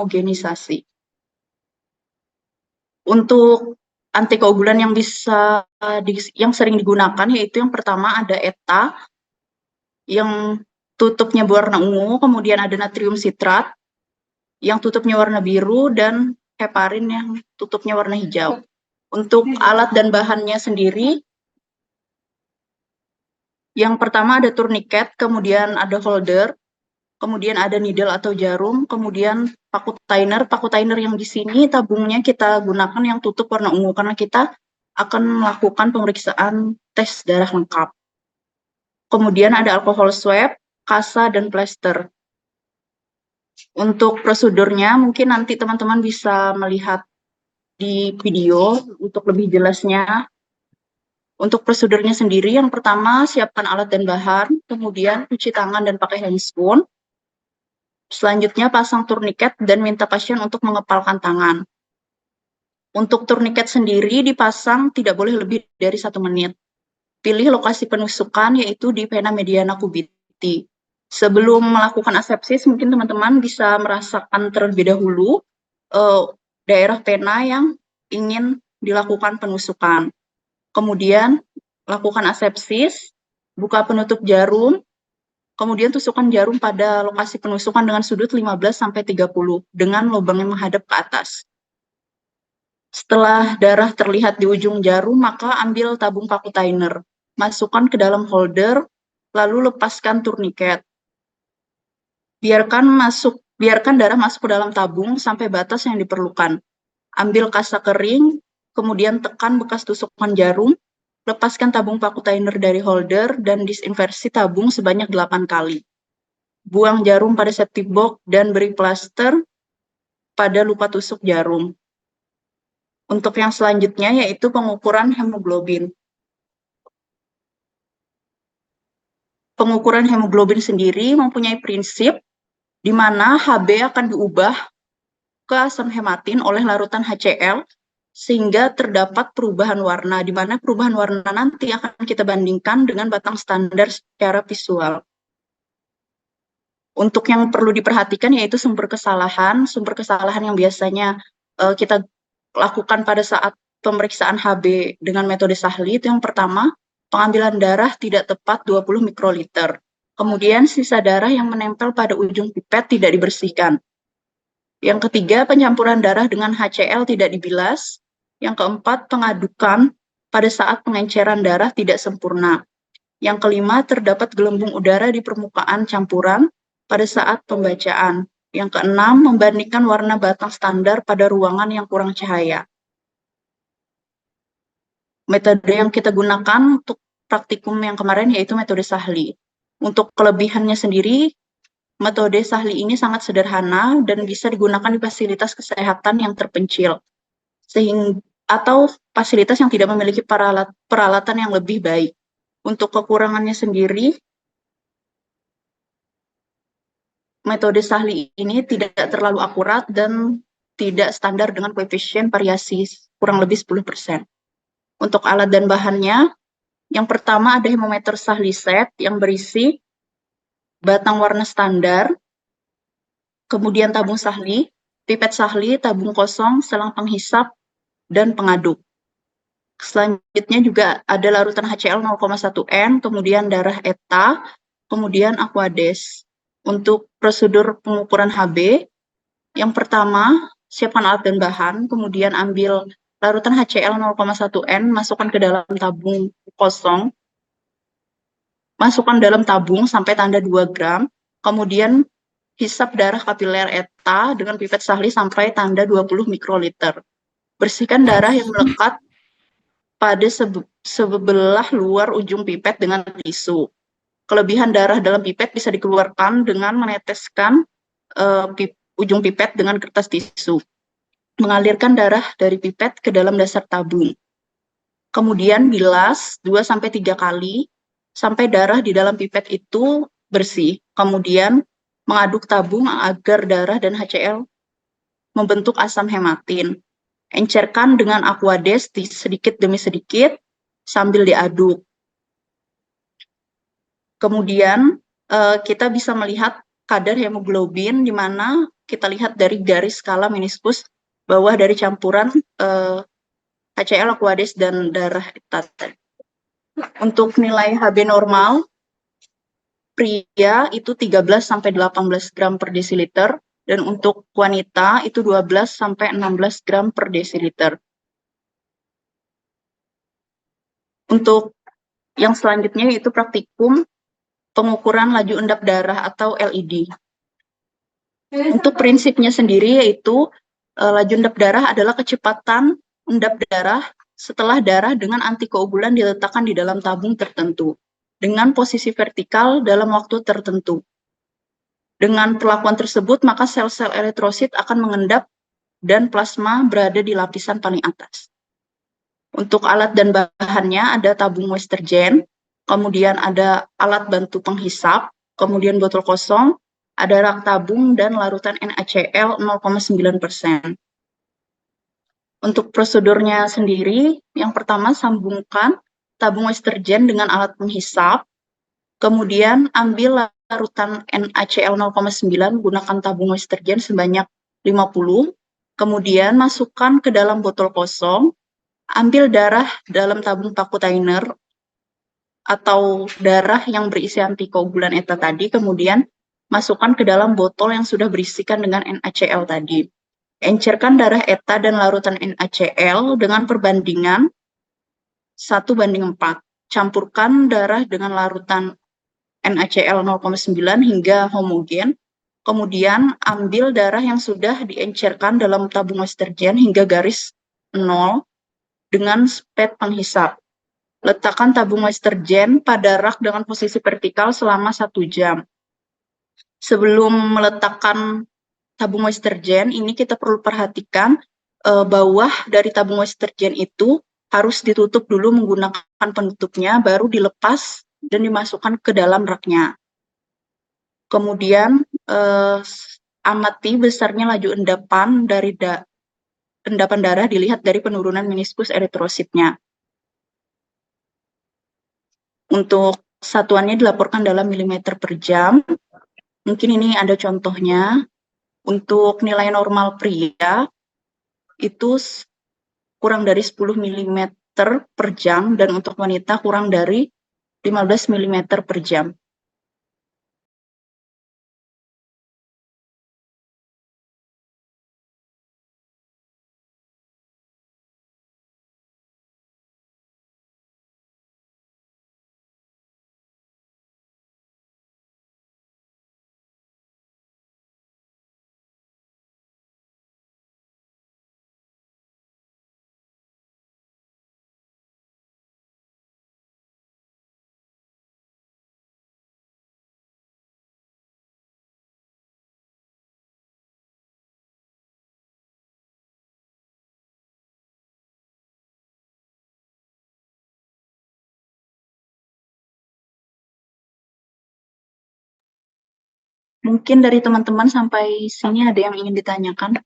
homogenisasi. Untuk antikoagulan yang bisa yang sering digunakan yaitu yang pertama ada ETA yang tutupnya berwarna ungu, kemudian ada natrium sitrat yang tutupnya warna biru, dan heparin yang tutupnya warna hijau. Untuk alat dan bahannya sendiri, yang pertama ada tourniquet, kemudian ada holder, kemudian ada needle atau jarum, kemudian paku thinner. Paku thinner yang di sini tabungnya kita gunakan yang tutup warna ungu karena kita akan melakukan pemeriksaan tes darah lengkap. Kemudian ada alkohol swab, kasa, dan plester. Untuk prosedurnya mungkin nanti teman-teman bisa melihat di video untuk lebih jelasnya. Untuk prosedurnya sendiri, yang pertama siapkan alat dan bahan, kemudian cuci tangan dan pakai handscoon. Selanjutnya pasang tourniquet dan minta pasien untuk mengepalkan tangan. Untuk tourniquet sendiri dipasang tidak boleh lebih dari 1 menit. Pilih lokasi penusukan yaitu di vena mediana cubiti. Sebelum melakukan asepsis, mungkin teman-teman bisa merasakan terlebih dahulu daerah vena yang ingin dilakukan penusukan. Kemudian lakukan asepsis, buka penutup jarum, kemudian tusukkan jarum pada lokasi penusukan dengan sudut 15-30 dengan lubang yang menghadap ke atas. Setelah darah terlihat di ujung jarum, maka ambil tabung paku thinner, masukkan ke dalam holder, lalu lepaskan tourniquet. Biarkan darah masuk ke dalam tabung sampai batas yang diperlukan. Ambil kasa kering, kemudian tekan bekas tusukan jarum, lepaskan tabung paku thinner dari holder, dan disinversi tabung sebanyak 8 kali. Buang jarum pada septic box dan beri plaster pada luka tusuk jarum. Untuk yang selanjutnya yaitu pengukuran hemoglobin. Pengukuran hemoglobin sendiri mempunyai prinsip di mana Hb akan diubah ke asam hematin oleh larutan HCl sehingga terdapat perubahan warna, di mana perubahan warna nanti akan kita bandingkan dengan batang standar secara visual. Untuk yang perlu diperhatikan yaitu sumber kesalahan yang biasanya kita lakukan pada saat pemeriksaan Hb dengan metode Sahli. Itu yang pertama, pengambilan darah tidak tepat 20 mikroliter. Kemudian sisa darah yang menempel pada ujung pipet tidak dibersihkan. Yang ketiga, pencampuran darah dengan HCl tidak dibilas. Yang keempat, pengadukan pada saat pengenceran darah tidak sempurna. Yang kelima, terdapat gelembung udara di permukaan campuran pada saat pembacaan. Yang keenam, membandingkan warna batang standar pada ruangan yang kurang cahaya. Metode yang kita gunakan untuk praktikum yang kemarin yaitu metode Sahli. Untuk kelebihannya sendiri, metode Sahli ini sangat sederhana dan bisa digunakan di fasilitas kesehatan yang terpencil, atau fasilitas yang tidak memiliki peralatan yang lebih baik. Untuk kekurangannya sendiri, metode Sahli ini tidak terlalu akurat dan tidak standar dengan koefisien variasi kurang lebih 10%. Untuk alat dan bahannya, yang pertama ada hemometer Sahli set yang berisi batang warna standar, kemudian tabung Sahli, pipet Sahli, tabung kosong, selang penghisap, dan pengaduk. Selanjutnya juga ada larutan HCl 0,1 N, kemudian darah ETA, kemudian Aquades. Untuk prosedur pengukuran Hb, yang pertama, siapkan alat dan bahan, kemudian ambil larutan HCl 0,1 N, masukkan ke dalam tabung kosong, masukkan dalam tabung sampai tanda 2 gram, kemudian hisap darah kapiler ETA dengan pipet Sahli sampai tanda 20 mikroliter. Bersihkan darah yang melekat pada sebelah luar ujung pipet dengan tisu. Kelebihan darah dalam pipet bisa dikeluarkan dengan meneteskan ujung pipet dengan kertas tisu. Mengalirkan darah dari pipet ke dalam dasar tabung. Kemudian bilas 2-3 kali sampai darah di dalam pipet itu bersih. Kemudian mengaduk tabung agar darah dan HCl membentuk asam hematin. Encerkan dengan Aquades sedikit demi sedikit sambil diaduk. Kemudian kita bisa melihat kadar hemoglobin di mana kita lihat dari garis skala meniskus bawah dari campuran HCl, Aquades, dan darah ETA. Untuk nilai Hb normal, pria itu 13-18 gram per desiliter, dan untuk wanita itu 12-16 gram per desiliter. Untuk yang selanjutnya yaitu praktikum pengukuran laju endap darah atau LED. Untuk prinsipnya sendiri yaitu laju endap darah adalah kecepatan endap darah setelah darah dengan antikoagulan diletakkan di dalam tabung tertentu dengan posisi vertikal dalam waktu tertentu. Dengan perlakuan tersebut, maka sel-sel eritrosit akan mengendap dan plasma berada di lapisan paling atas. Untuk alat dan bahannya ada tabung Westergen, kemudian ada alat bantu penghisap, kemudian botol kosong, ada rak tabung, dan larutan NaCl 0,9%. Untuk prosedurnya sendiri, yang pertama sambungkan tabung Westergen dengan alat penghisap, kemudian ambil larutan NaCl 0,9 gunakan tabung Westergen sebanyak 50, kemudian masukkan ke dalam botol kosong, ambil darah dalam tabung Pakutainer atau darah yang berisi antikoagulan ETA tadi, kemudian masukkan ke dalam botol yang sudah berisikan dengan NaCl tadi. Encerkan darah ETA dan larutan NaCl dengan perbandingan 1:4. Campurkan darah dengan larutan NaCl 0,9 hingga homogen. Kemudian ambil darah yang sudah diencerkan dalam tabung Westergen hingga garis 0 dengan spet penghisap. Letakkan tabung Westergen pada rak dengan posisi vertikal selama 1 jam. Sebelum meletakkan tabung Westergen, ini kita perlu perhatikan bawah dari tabung Westergen itu harus ditutup dulu menggunakan penutupnya, baru dilepas dan dimasukkan ke dalam raknya. Kemudian amati besarnya laju endapan dari endapan darah dilihat dari penurunan meniskus eritrositnya. Untuk satuannya dilaporkan dalam milimeter per jam. Mungkin ini ada contohnya. Untuk nilai normal pria itu kurang dari 10 mm per jam, dan untuk wanita kurang dari 15 mm per jam. Mungkin dari teman-teman sampai sini ada yang ingin ditanyakan?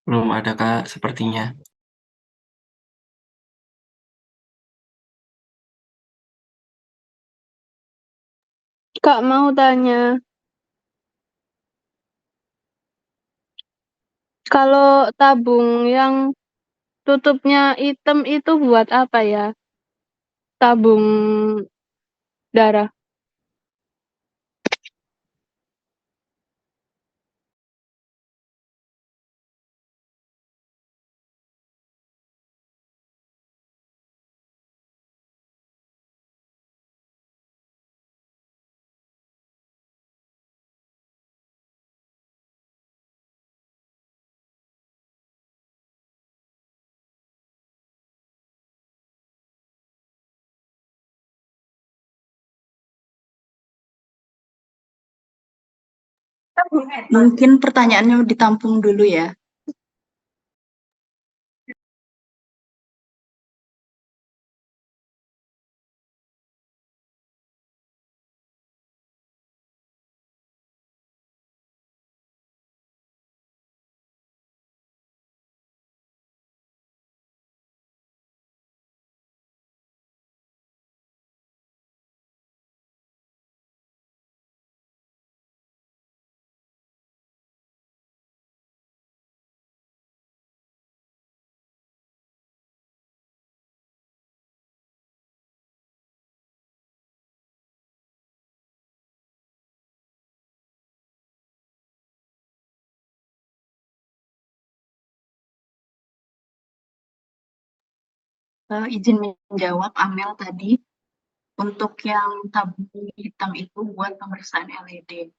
Belum ada, Kak, sepertinya. Kak mau tanya, kalau tabung yang tutupnya hitam itu buat apa ya? Tabung darah. Mungkin pertanyaannya ditampung dulu ya. izin menjawab Amel tadi. Untuk yang tabung hitam itu buat pemeriksaan LED.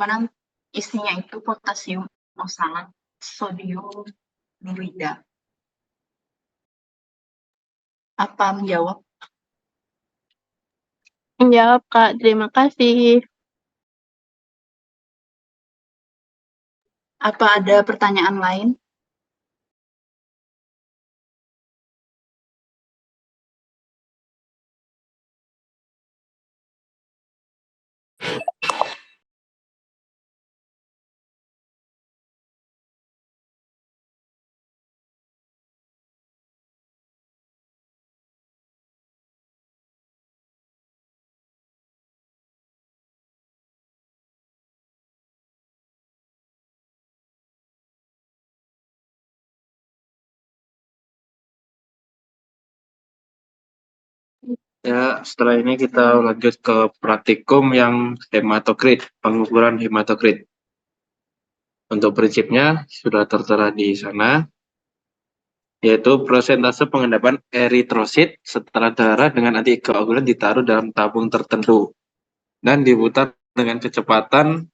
Mana isinya itu potasium oksalat, sodium klorida. Apa menjawab? Menjawab, Kak. Terima kasih. Apa ada pertanyaan lain? Ya, setelah ini kita lanjut ke praktikum yang hematokrit, pengukuran hematokrit. Untuk prinsipnya sudah tertera di sana, yaitu persentase pengendapan eritrosit setelah darah dengan antikoagulan ditaruh dalam tabung tertentu dan diputar dengan kecepatan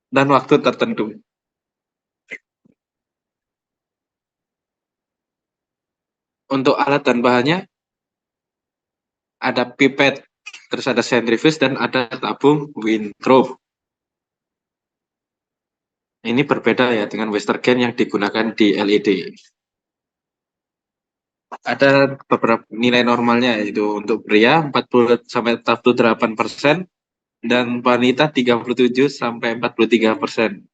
dan waktu tertentu. Untuk alat dan bahannya, ada pipet, terus ada centrifuge, dan ada tabung Winthrop. Ini berbeda ya dengan Westergen yang digunakan di LED. Ada beberapa nilai normalnya, yaitu untuk pria 40-48% dan wanita 37-43%.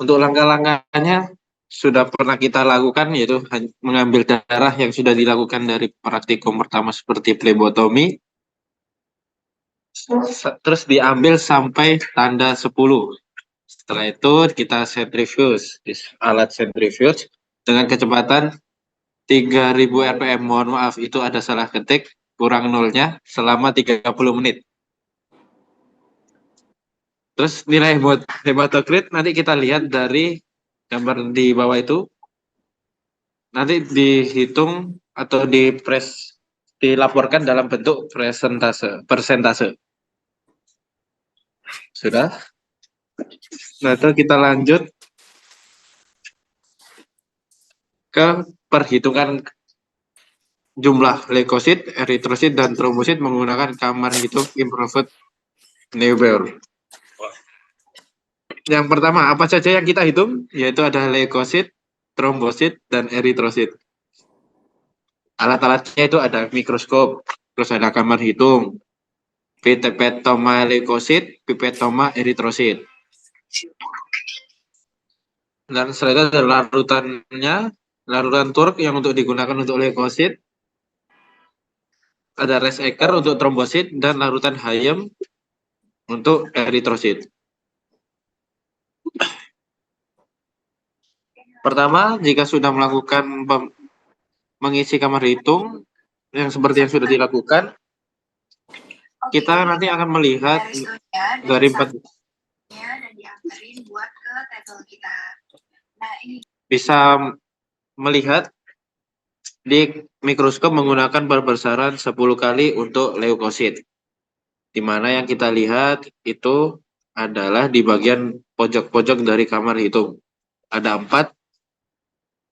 Untuk langkah-langkahnya sudah pernah kita lakukan, yaitu mengambil darah yang sudah dilakukan dari praktikum pertama seperti plebotomi, terus diambil sampai tanda 10. Setelah itu kita centrifuge, alat centrifuge dengan kecepatan 3000 rpm. Mohon maaf, itu ada salah ketik, kurang nolnya, selama 30 menit. Terus nilai hematokrit nanti kita lihat dari gambar di bawah itu. Nanti dihitung atau dilaporkan dalam bentuk persentase. Sudah? Nah, itu kita lanjut ke perhitungan jumlah leukosit, eritrosit, dan trombosit menggunakan kamar hitung improved Neubauer. Yang pertama, apa saja yang kita hitung? Yaitu ada leukosit, trombosit, dan eritrosit. Alat-alatnya itu ada mikroskop, terus ada kamar hitung, pipetoma leukosit, pipetoma eritrosit. Dan setelah itu ada larutannya, larutan Turk yang untuk digunakan untuk leukosit, ada Resecker untuk trombosit, dan larutan Hayem untuk eritrosit. Pertama, jika sudah melakukan mengisi kamar hitung yang seperti yang sudah dilakukan, kita nanti akan melihat dari 4 bisa melihat di mikroskop menggunakan perbesaran 10 kali untuk leukosit, di mana yang kita lihat itu adalah di bagian pojok-pojok dari kamar hitung. Ada 4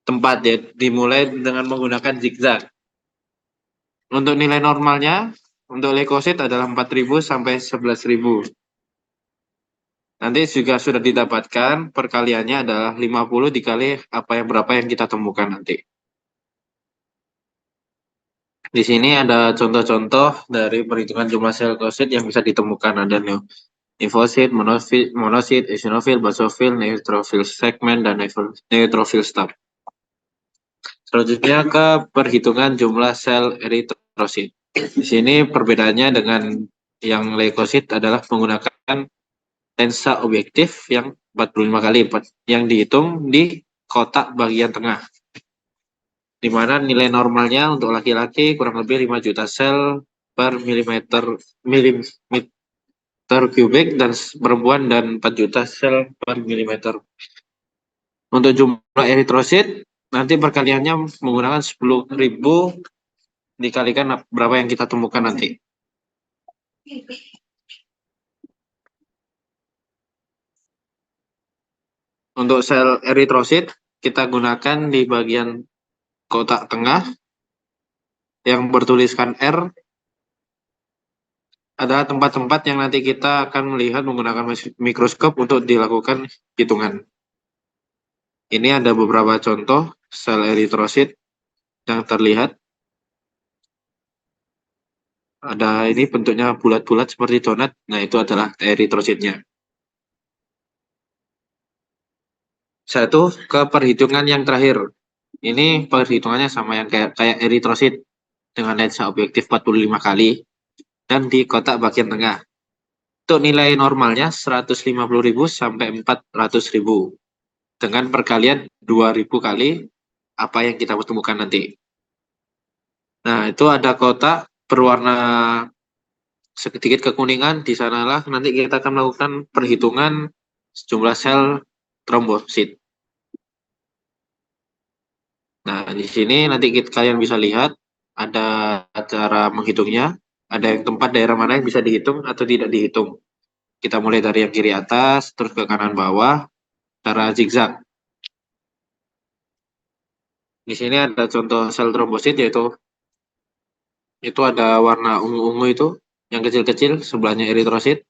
tempat ya, dimulai dengan menggunakan zigzag. Untuk nilai normalnya untuk leukosit adalah 4000 sampai 11000. Nanti juga sudah didapatkan perkaliannya adalah 50 dikali berapa yang kita temukan nanti. Di sini ada contoh-contoh dari perhitungan jumlah sel leukosit yang bisa ditemukan. Ada limfosit, monosit, eosinofil, basofil, neutrofil segmen, dan neutrofil stub. Selanjutnya ke perhitungan jumlah sel eritrosit. Di sini perbedaannya dengan yang leukosit adalah menggunakan lensa objektif yang 45 kali yang dihitung di kotak bagian tengah, di mana nilai normalnya untuk laki-laki kurang lebih 5 juta sel per milimeter kubik dan perempuan dan 4 juta sel per milimeter Untuk jumlah eritrosit, nanti perkaliannya menggunakan 10.000 dikalikan berapa yang kita temukan nanti. Untuk sel eritrosit, kita gunakan di bagian kotak tengah yang bertuliskan R, adalah tempat-tempat yang nanti kita akan melihat menggunakan mikroskop untuk dilakukan hitungan. Ini ada beberapa contoh sel eritrosit yang terlihat. Ada ini bentuknya bulat-bulat seperti donat. Nah, itu adalah eritrositnya. Satu ke perhitungan yang terakhir. Ini perhitungannya sama yang kayak eritrosit dengan lensa objektif 45 kali dan di kotak bagian tengah. Untuk nilai normalnya 150.000 sampai 400.000 dengan perkalian 2.000 kali apa yang kita temukan nanti. Nah, itu ada kotak berwarna sedikit kekuningan. Di sanalah nanti kita akan melakukan perhitungan jumlah sel trombosit. Nah, di sini nanti kalian bisa lihat ada cara menghitungnya, ada yang tempat daerah mana yang bisa dihitung atau tidak dihitung. Kita mulai dari yang kiri atas, terus ke kanan bawah, cara zigzag. Di sini ada contoh sel trombosit, yaitu itu ada warna ungu-ungu itu, yang kecil-kecil, sebelahnya eritrosit.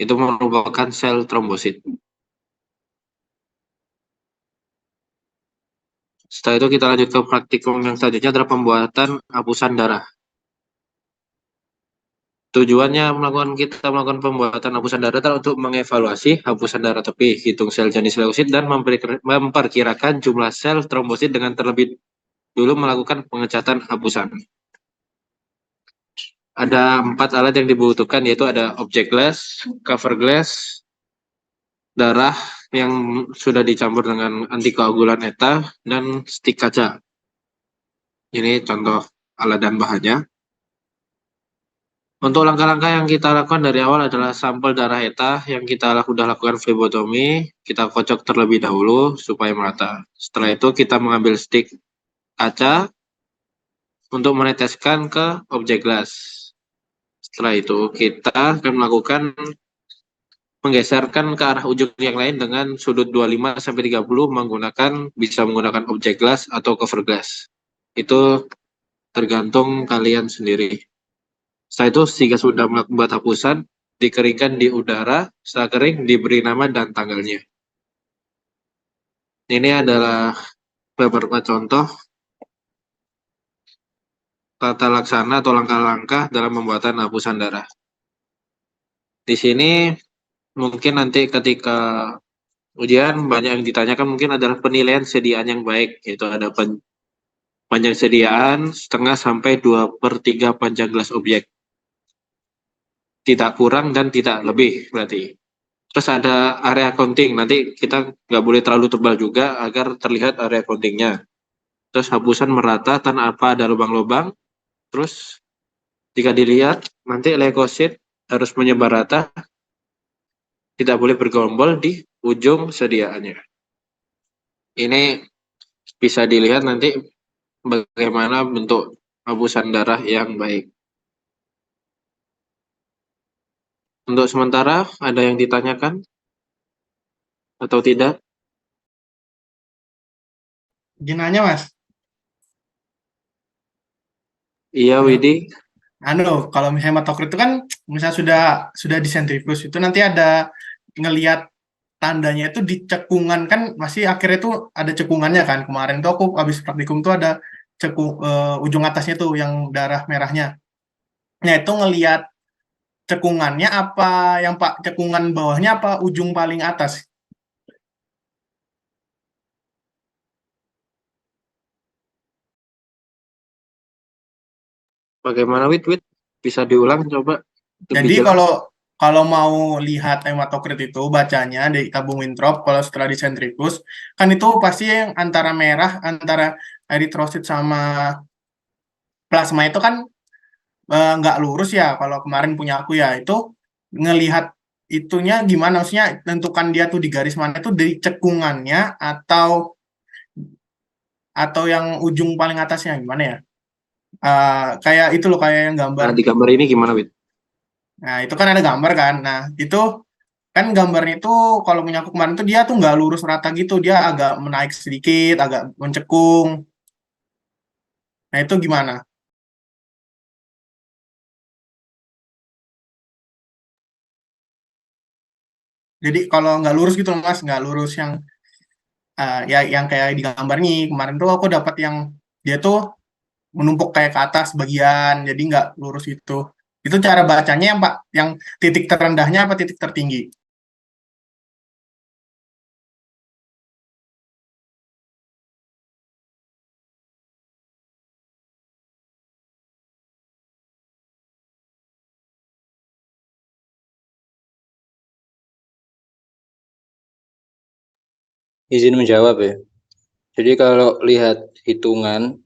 Itu merupakan sel trombosit. Setelah itu kita lanjut ke praktikum yang selanjutnya adalah pembuatan hapusan darah. Tujuannya kita melakukan pembuatan hapusan darah adalah untuk mengevaluasi hapusan darah tepi, hitung sel jenis leukosit, dan memperkirakan jumlah sel trombosit dengan terlebih dulu melakukan pengecatan hapusan. Ada 4 alat yang dibutuhkan, yaitu ada object glass, cover glass, darah yang sudah dicampur dengan antikoagulan ETA, dan stik kaca. Ini contoh alat dan bahannya. Untuk langkah-langkah yang kita lakukan dari awal adalah sampel darah ETA yang kita sudah lakukan flebotomi, kita kocok terlebih dahulu supaya merata. Setelah itu kita mengambil stik kaca untuk meneteskan ke objek glass. Setelah itu kita akan melakukan menggeserkan ke arah ujung yang lain dengan sudut 25-30 bisa menggunakan objek glass atau cover glass. Itu tergantung kalian sendiri. Setelah itu, jika sudah membuat hapusan, dikeringkan di udara. Setelah kering, diberi nama dan tanggalnya. Ini adalah beberapa contoh tata laksana atau langkah-langkah dalam pembuatan hapusan darah. Di sini mungkin nanti ketika ujian banyak yang ditanyakan mungkin adalah penilaian sediaan yang baik, yaitu ada panjang sediaan setengah sampai 2/3 panjang gelas objek. Tidak kurang dan tidak lebih berarti. Terus ada area counting, nanti kita nggak boleh terlalu tebal juga agar terlihat area countingnya. Terus hapusan merata tanpa ada lubang-lubang. Terus jika dilihat nanti leukosit harus menyebar rata, tidak boleh bergerombol di ujung sediaannya. Ini bisa dilihat nanti bagaimana bentuk hapusan darah yang baik. Untuk sementara, ada yang ditanyakan atau tidak? Ginanya, Mas. Iya, Widi. Kalau misalnya hematokrit itu kan misalnya sudah disentrifuge itu nanti ada ngelihat tandanya itu di cekungan kan, masih akhirnya itu ada cekungannya kan. Kemarin tuh aku habis praktikum tuh ada ujung atasnya tuh yang darah merahnya. Nah, itu ngelihat cekungannya apa yang cekungan bawahnya apa ujung paling atas? Bagaimana, Wid? Bisa diulang coba? Jadi kalau mau lihat hematokrit itu bacanya di tabung Winthrop, kalau setelah disentrifuge kan itu pasti yang antara merah, antara eritrosit sama plasma itu kan nggak lurus ya. Kalau kemarin punya aku ya itu ngelihat itunya gimana? Maksudnya tentukan dia tuh di garis mana itu dari cekungannya atau yang ujung paling atasnya gimana ya? Kayak itu loh kayak yang gambar. Nah, di gambar ini gimana, Wit? Nah, itu kan ada gambar kan. Nah, itu kan gambarnya itu kalau punya aku kemarin tuh dia tuh nggak lurus rata gitu. Dia agak menaik sedikit, agak mencekung. Nah, itu gimana? Jadi kalau nggak lurus gitu loh, Mas, nggak lurus ya yang kayak di gambar nih. Kemarin tuh aku dapat yang dia tuh menumpuk kayak ke atas bagian, jadi nggak lurus itu. Itu cara bacanya yang Pak, yang titik terendahnya apa titik tertinggi? Izin menjawab ya. Jadi kalau lihat hitungan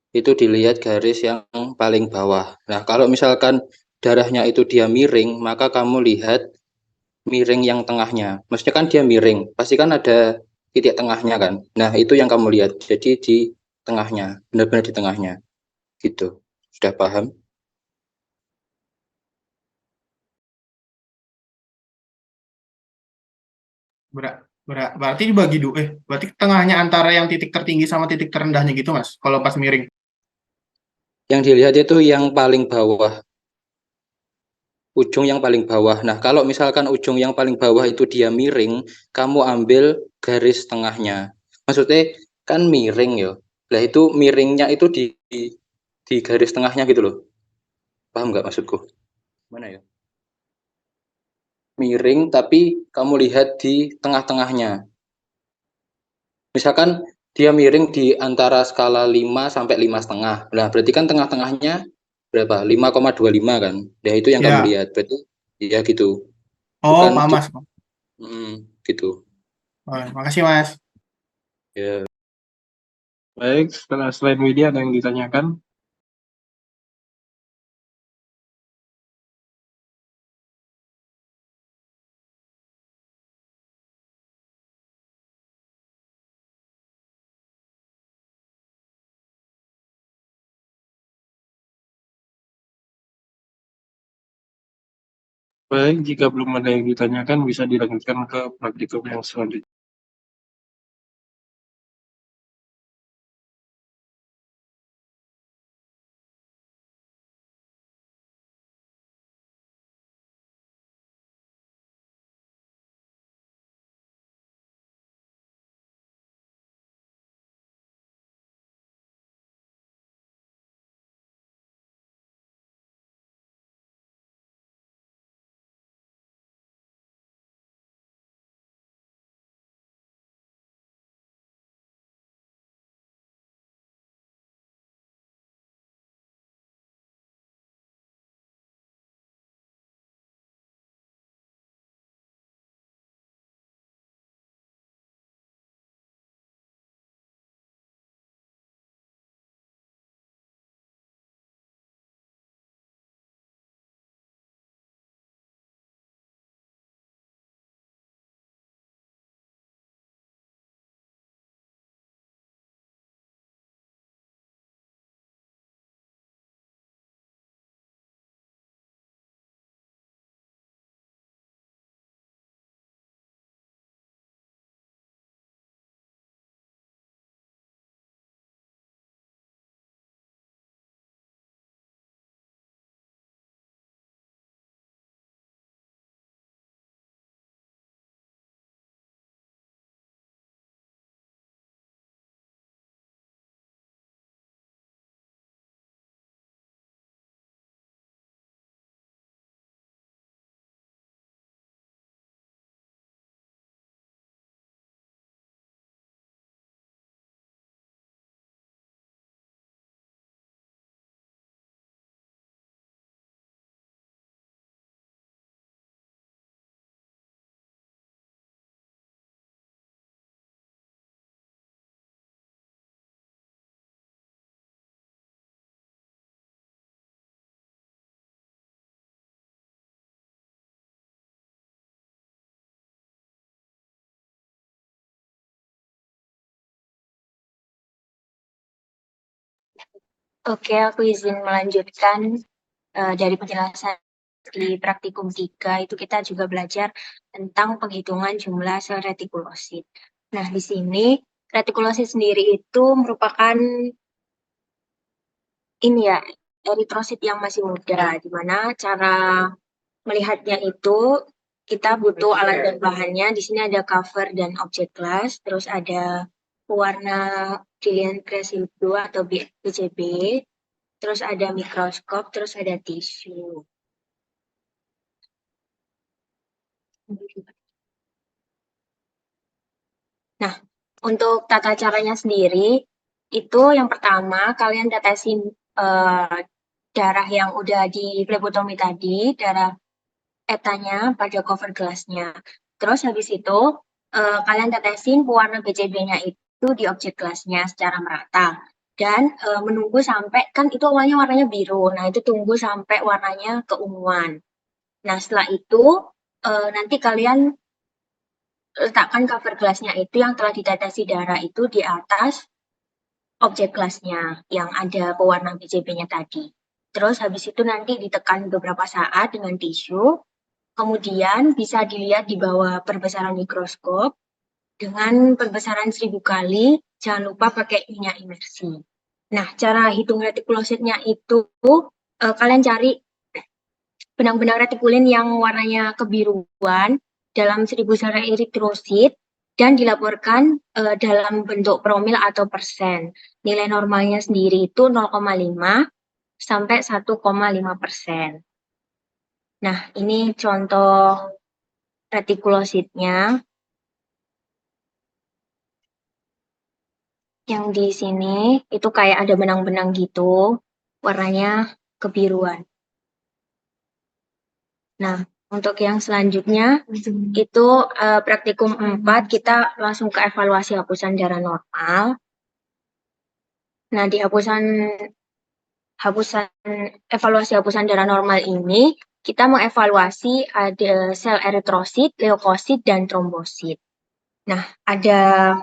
itu dilihat garis yang paling bawah. Nah, kalau misalkan darahnya itu dia miring, maka kamu lihat miring yang tengahnya. Maksudnya kan dia miring, pasti kan ada titik tengahnya kan. Nah, itu yang kamu lihat. Jadi di tengahnya, benar-benar di tengahnya. Gitu. Sudah paham? Berarti dibagi dua, berarti tengahnya antara yang titik tertinggi sama titik terendahnya gitu, Mas, kalau pas miring. Yang dilihat itu yang paling bawah, ujung yang paling bawah. Nah, kalau misalkan ujung yang paling bawah itu dia miring, kamu ambil garis tengahnya. Maksudnya kan miring ya. Nah, itu miringnya itu di garis tengahnya gitu loh. Paham nggak maksudku? Mana ya? Miring tapi kamu lihat di tengah-tengahnya. Misalkan dia miring di antara skala 5 sampai 5,5. Nah, berarti kan tengah-tengahnya berapa? 5,25 kan. Nah, itu yang kamu Ya. lihat. Berarti ya gitu. Oh, Bukan paham, di Mas. gitu. Oh, makasih, Mas. Ya. Baik, setelah slide media ada yang ditanyakan. Baik, jika belum ada yang ditanyakan, bisa dilanjutkan ke praktikum yang selanjutnya. Oke, aku izin melanjutkan dari penjelasan di praktikum 3 itu kita juga belajar tentang penghitungan jumlah sel retikulosit. Nah, di sini retikulosit sendiri itu merupakan ini ya, eritrosit yang masih muda, di mana cara melihatnya itu kita butuh alat dan bahannya. Di sini ada cover dan objek kelas, terus ada pewarna Brilliant Crescendo atau BCB, terus ada mikroskop, terus ada tisu. Nah, untuk tata caranya sendiri, itu yang pertama kalian tetesin darah yang udah di flebotomi tadi, darah etanya pada cover gelasnya. Terus habis itu kalian tetesin pewarna BCB-nya itu di objek gelasnya secara merata. Dan menunggu sampai, kan itu awalnya warnanya biru, nah itu tunggu sampai warnanya keunguan. Nah setelah itu nanti kalian letakkan cover gelasnya itu yang telah ditetesi darah itu di atas objek gelasnya yang ada pewarna BCB-nya tadi. Terus habis itu nanti ditekan beberapa saat dengan tisu. Kemudian bisa dilihat di bawah perbesaran mikroskop dengan perbesaran 1000 kali. Jangan lupa pakai minyak imersi. Nah, cara hitung retikulositnya itu kalian cari benang-benang retikulin yang warnanya kebiruan dalam 1000 sel eritrosit dan dilaporkan dalam bentuk promil atau persen. Nilai normalnya sendiri itu 0,5 sampai 1,5%. Nah, ini contoh retikulositnya. Yang di sini itu kayak ada benang-benang gitu, warnanya kebiruan. Nah, untuk yang selanjutnya itu praktikum 4 kita langsung ke evaluasi hapusan darah normal. Nah, di evaluasi hapusan darah normal ini kita mengevaluasi ada sel eritrosit, leukosit, dan trombosit. Nah, ada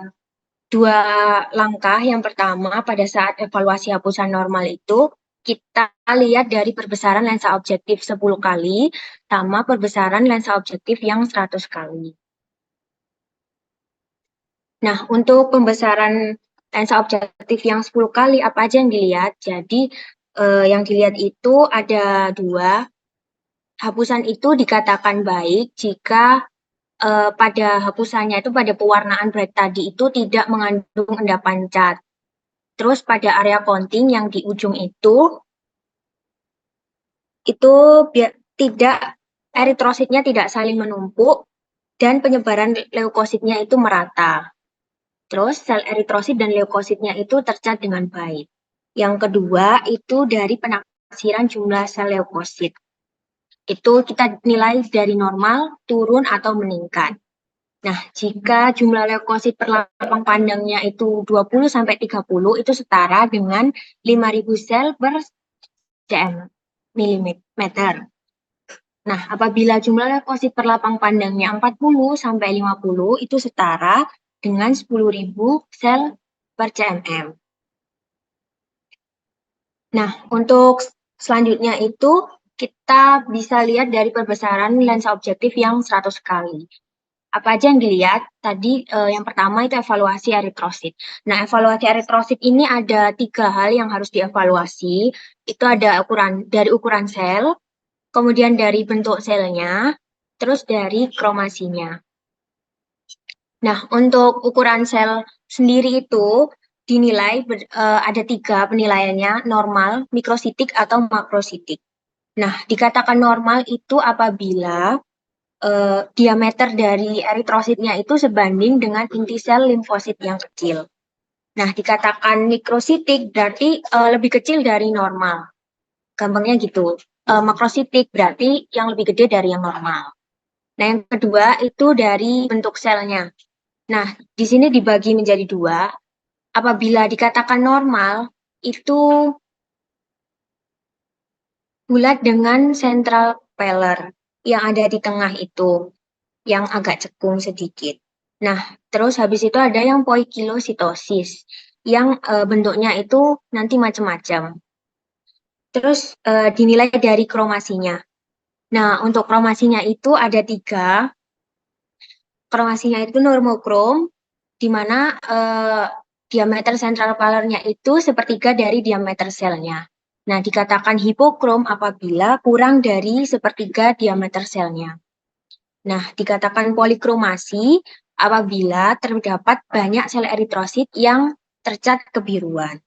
2 langkah. Yang pertama, pada saat evaluasi hapusan normal itu, kita lihat dari perbesaran lensa objektif 10 kali, sama perbesaran lensa objektif yang 100 kali. Nah, untuk pembesaran lensa objektif yang 10 kali, apa aja yang dilihat? Jadi, yang dilihat itu ada 2. Hapusan itu dikatakan baik jika pada hapusannya itu pada pewarnaan bright tadi itu tidak mengandung endapan cat. Terus pada area counting yang di ujung itu tidak eritrositnya tidak saling menumpuk dan penyebaran leukositnya itu merata. Terus sel eritrosit dan leukositnya itu tercat dengan baik. Yang kedua itu dari penaksiran jumlah sel leukosit. Itu kita nilai dari normal, turun, atau meningkat. Nah, jika jumlah leukosit per lapang pandangnya itu 20-30, itu setara dengan 5.000 sel per cm milimeter. Nah, apabila jumlah leukosit per lapang pandangnya 40-50, itu setara dengan 10.000 sel per cm. Nah, untuk selanjutnya itu kita bisa lihat dari perbesaran lensa objektif yang 100 kali. Apa aja yang dilihat? Tadi yang pertama itu evaluasi eritrosit. Nah, evaluasi eritrosit ini ada 3 hal yang harus dievaluasi. Itu ada dari ukuran sel, kemudian dari bentuk selnya, terus dari kromasinya. Nah, untuk ukuran sel sendiri itu dinilai ada 3 penilaiannya, normal, mikrositik, atau makrositik. Nah, dikatakan normal itu apabila diameter dari eritrositnya itu sebanding dengan inti sel limfosit yang kecil. Nah, dikatakan mikrositik berarti lebih kecil dari normal. Gampangnya gitu. Makrositik berarti yang lebih gede dari yang normal. Nah, yang kedua itu dari bentuk selnya. Nah, di sini dibagi menjadi 2. Apabila dikatakan normal, itu bulat dengan central peller yang ada di tengah itu, yang agak cekung sedikit. Nah, terus habis itu ada yang poikilositosis, yang bentuknya itu nanti macam-macam. Terus dinilai dari kromasinya. Nah, untuk kromasinya itu ada 3. Kromasinya itu normokrom, di mana diameter central color-nya itu sepertiga dari diameter selnya. Nah, dikatakan hipokrom apabila kurang dari sepertiga diameter selnya. Nah, dikatakan polikromasi apabila terdapat banyak sel eritrosit yang tercat kebiruan.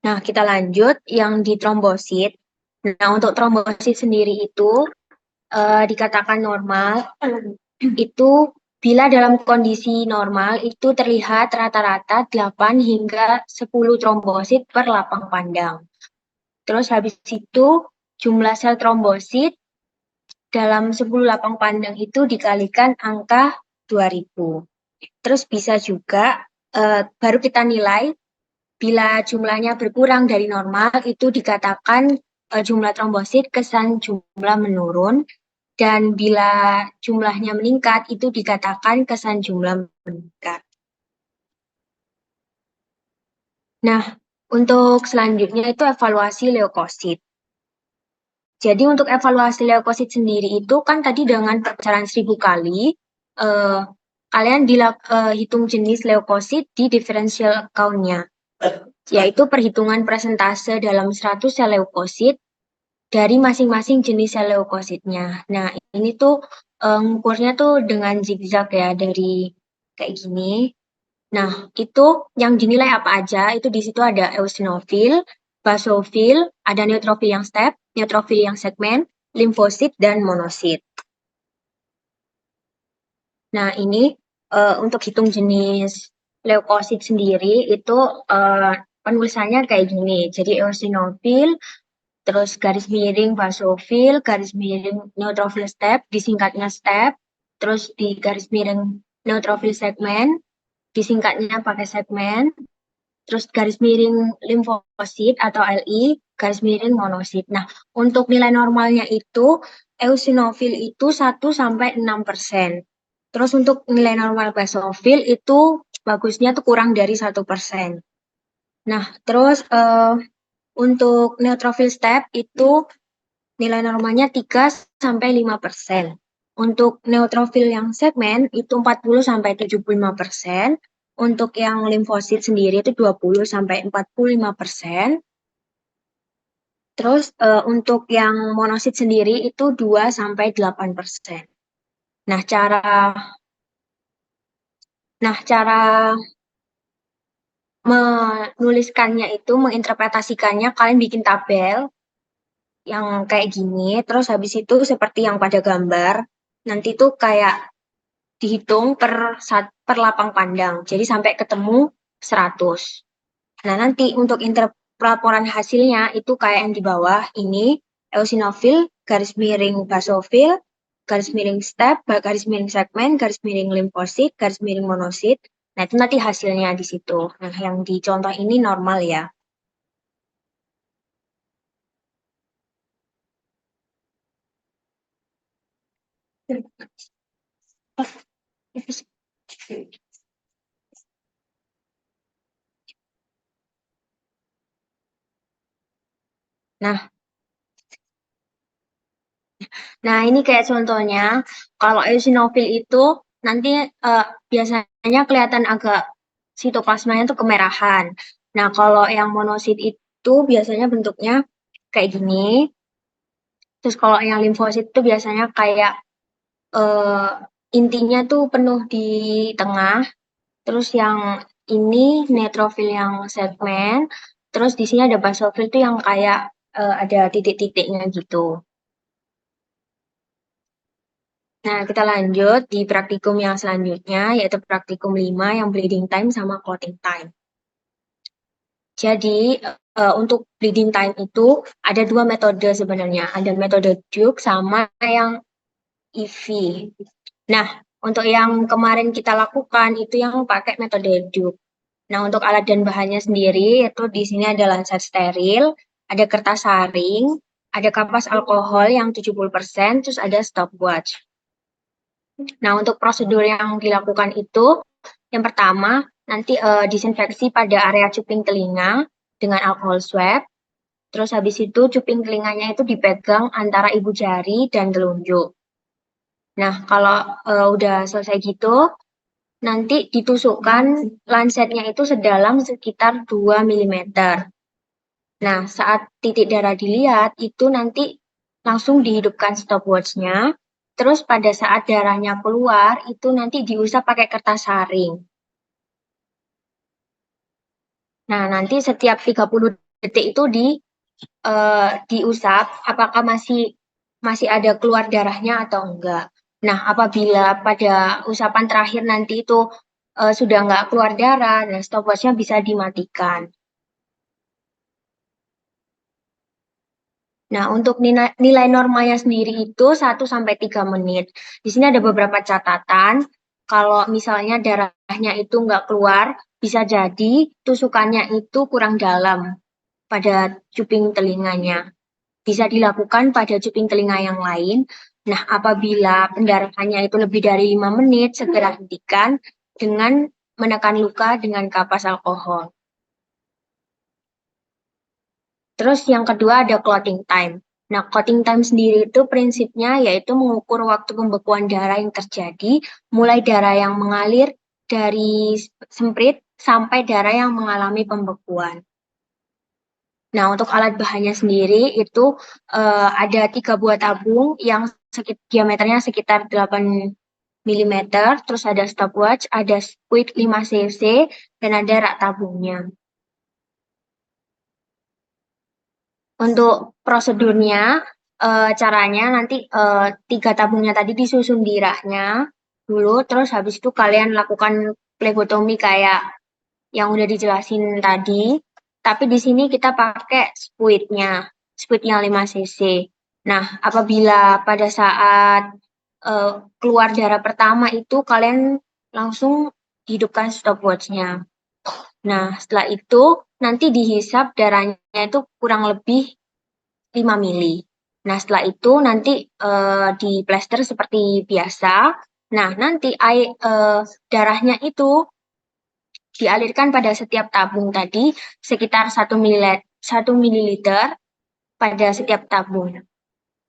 Nah, kita lanjut yang di trombosit. Nah, untuk trombosit sendiri itu dikatakan normal, itu bila dalam kondisi normal itu terlihat rata-rata 8 hingga 10 trombosit per lapang pandang. Terus habis itu jumlah sel trombosit dalam 10 lapang pandang itu dikalikan angka 2000. Terus bisa juga baru kita nilai bila jumlahnya berkurang dari normal itu dikatakan jumlah trombosit kesan jumlah menurun, dan bila jumlahnya meningkat itu dikatakan kesan jumlah meningkat. Nah, untuk selanjutnya itu evaluasi leukosit. Jadi untuk evaluasi leukosit sendiri itu kan tadi dengan perputaran 1000 kali, kalian hitung jenis leukosit di differential count-nya, yaitu perhitungan persentase dalam 100 sel leukosit dari masing-masing jenis sel leukositnya. Nah, ini tuh ngukurnya tuh dengan zigzag ya, dari kayak gini. Nah, itu yang dinilai apa aja? Itu di situ ada eosinofil, basofil, ada neutrofil yang step, neutrofil yang segmen, limfosit, dan monosit. Nah, ini untuk hitung jenis leukosit sendiri itu penulisannya kayak gini. Jadi eosinofil, terus garis miring basofil, garis miring neutrofil step, disingkatnya step, terus di garis miring neutrofil segmen, disingkatnya pakai segmen, terus garis miring limfosit atau LI, garis miring monosit. Nah, untuk nilai normalnya itu eosinofil itu 1-6%. Terus untuk nilai normal basofil itu bagusnya tuh kurang dari 1%. Nah, terus untuk neutrofil step itu nilai normalnya 3-5%. Untuk neutrofil yang segmen itu 40-75%. Untuk yang limfosit sendiri itu 20-45%. Terus untuk yang monosit sendiri itu 2-8%. Nah, cara menuliskannya itu, menginterpretasikannya, kalian bikin tabel yang kayak gini, terus habis itu seperti yang pada gambar, nanti tuh kayak dihitung per lapang pandang, jadi sampai ketemu 100. Nah, nanti untuk laporan hasilnya itu kayak yang di bawah ini, eosinofil, garis miring basofil, garis miring step, garis miring segmen, garis miring limfosit, garis miring monosit. Nah, itu nanti hasilnya di situ. Nah, yang di contoh ini normal ya. Nah, ini kayak contohnya, kalau eosinofil itu nanti biasanya kelihatan agak sitoplasmanya tuh kemerahan. Nah, kalau yang monosit itu biasanya bentuknya kayak gini. Terus kalau yang limfosit itu biasanya kayak intinya tuh penuh di tengah. Terus yang ini neutrofil yang segmen. Terus di sini ada basofil tuh yang kayak ada titik-titiknya gitu. Nah, kita lanjut di praktikum yang selanjutnya, yaitu praktikum 5 yang bleeding time sama clotting time. Jadi, untuk bleeding time itu ada 2 metode sebenarnya. Ada metode Duke sama yang IV. Nah, untuk yang kemarin kita lakukan itu yang pakai metode Duke. Nah, untuk alat dan bahannya sendiri, itu di sini ada lancet steril, ada kertas saring, ada kapas alkohol yang 70%, terus ada stopwatch. Nah, untuk prosedur yang dilakukan itu, yang pertama, nanti disinfeksi pada area cuping telinga, dengan alkohol swab. Terus habis itu cuping telinganya itu dipegang antara ibu jari dan telunjuk. Nah, kalau udah selesai gitu, nanti ditusukkan lansetnya itu sedalam sekitar 2 mm. Nah, saat titik darah dilihat, itu nanti langsung dihidupkan stopwatch-nya. Terus pada saat darahnya keluar, itu nanti diusap pakai kertas saring. Nah, nanti setiap 30 detik itu diusap apakah masih ada keluar darahnya atau enggak. Nah, apabila pada usapan terakhir nanti itu sudah enggak keluar darah, nah stopwatch-nya bisa dimatikan. Nah, untuk nilai normalnya sendiri itu 1-3 menit. Di sini ada beberapa catatan. Kalau misalnya darahnya itu enggak keluar, bisa jadi tusukannya itu kurang dalam pada cuping telinganya. Bisa dilakukan pada cuping telinga yang lain. Nah, apabila pendarahannya itu lebih dari 5 menit, segera hentikan dengan menekan luka dengan kapas alkohol. Terus yang kedua ada clotting time. Nah, clotting time sendiri itu prinsipnya yaitu mengukur waktu pembekuan darah yang terjadi, mulai darah yang mengalir dari semprit sampai darah yang mengalami pembekuan. Nah, untuk alat bahannya sendiri itu ada 3 buah tabung yang diameternya sekitar 8 mm, terus ada stopwatch, ada squid 5 cc, dan ada rak tabungnya. Untuk prosedurnya, caranya nanti 3 tabungnya tadi disusun di raknya dulu, terus habis itu kalian lakukan plebotomi kayak yang udah dijelasin tadi. Tapi di sini kita pakai squid-nya 5 cc. Nah, apabila pada saat keluar darah pertama itu kalian langsung hidupkan stopwatch-nya. Nah, setelah itu nanti dihisap darahnya itu kurang lebih 5 mili. Nah, setelah itu nanti di plester seperti biasa. Nah, nanti darahnya itu dialirkan pada setiap tabung tadi sekitar 1 mililiter pada setiap tabung.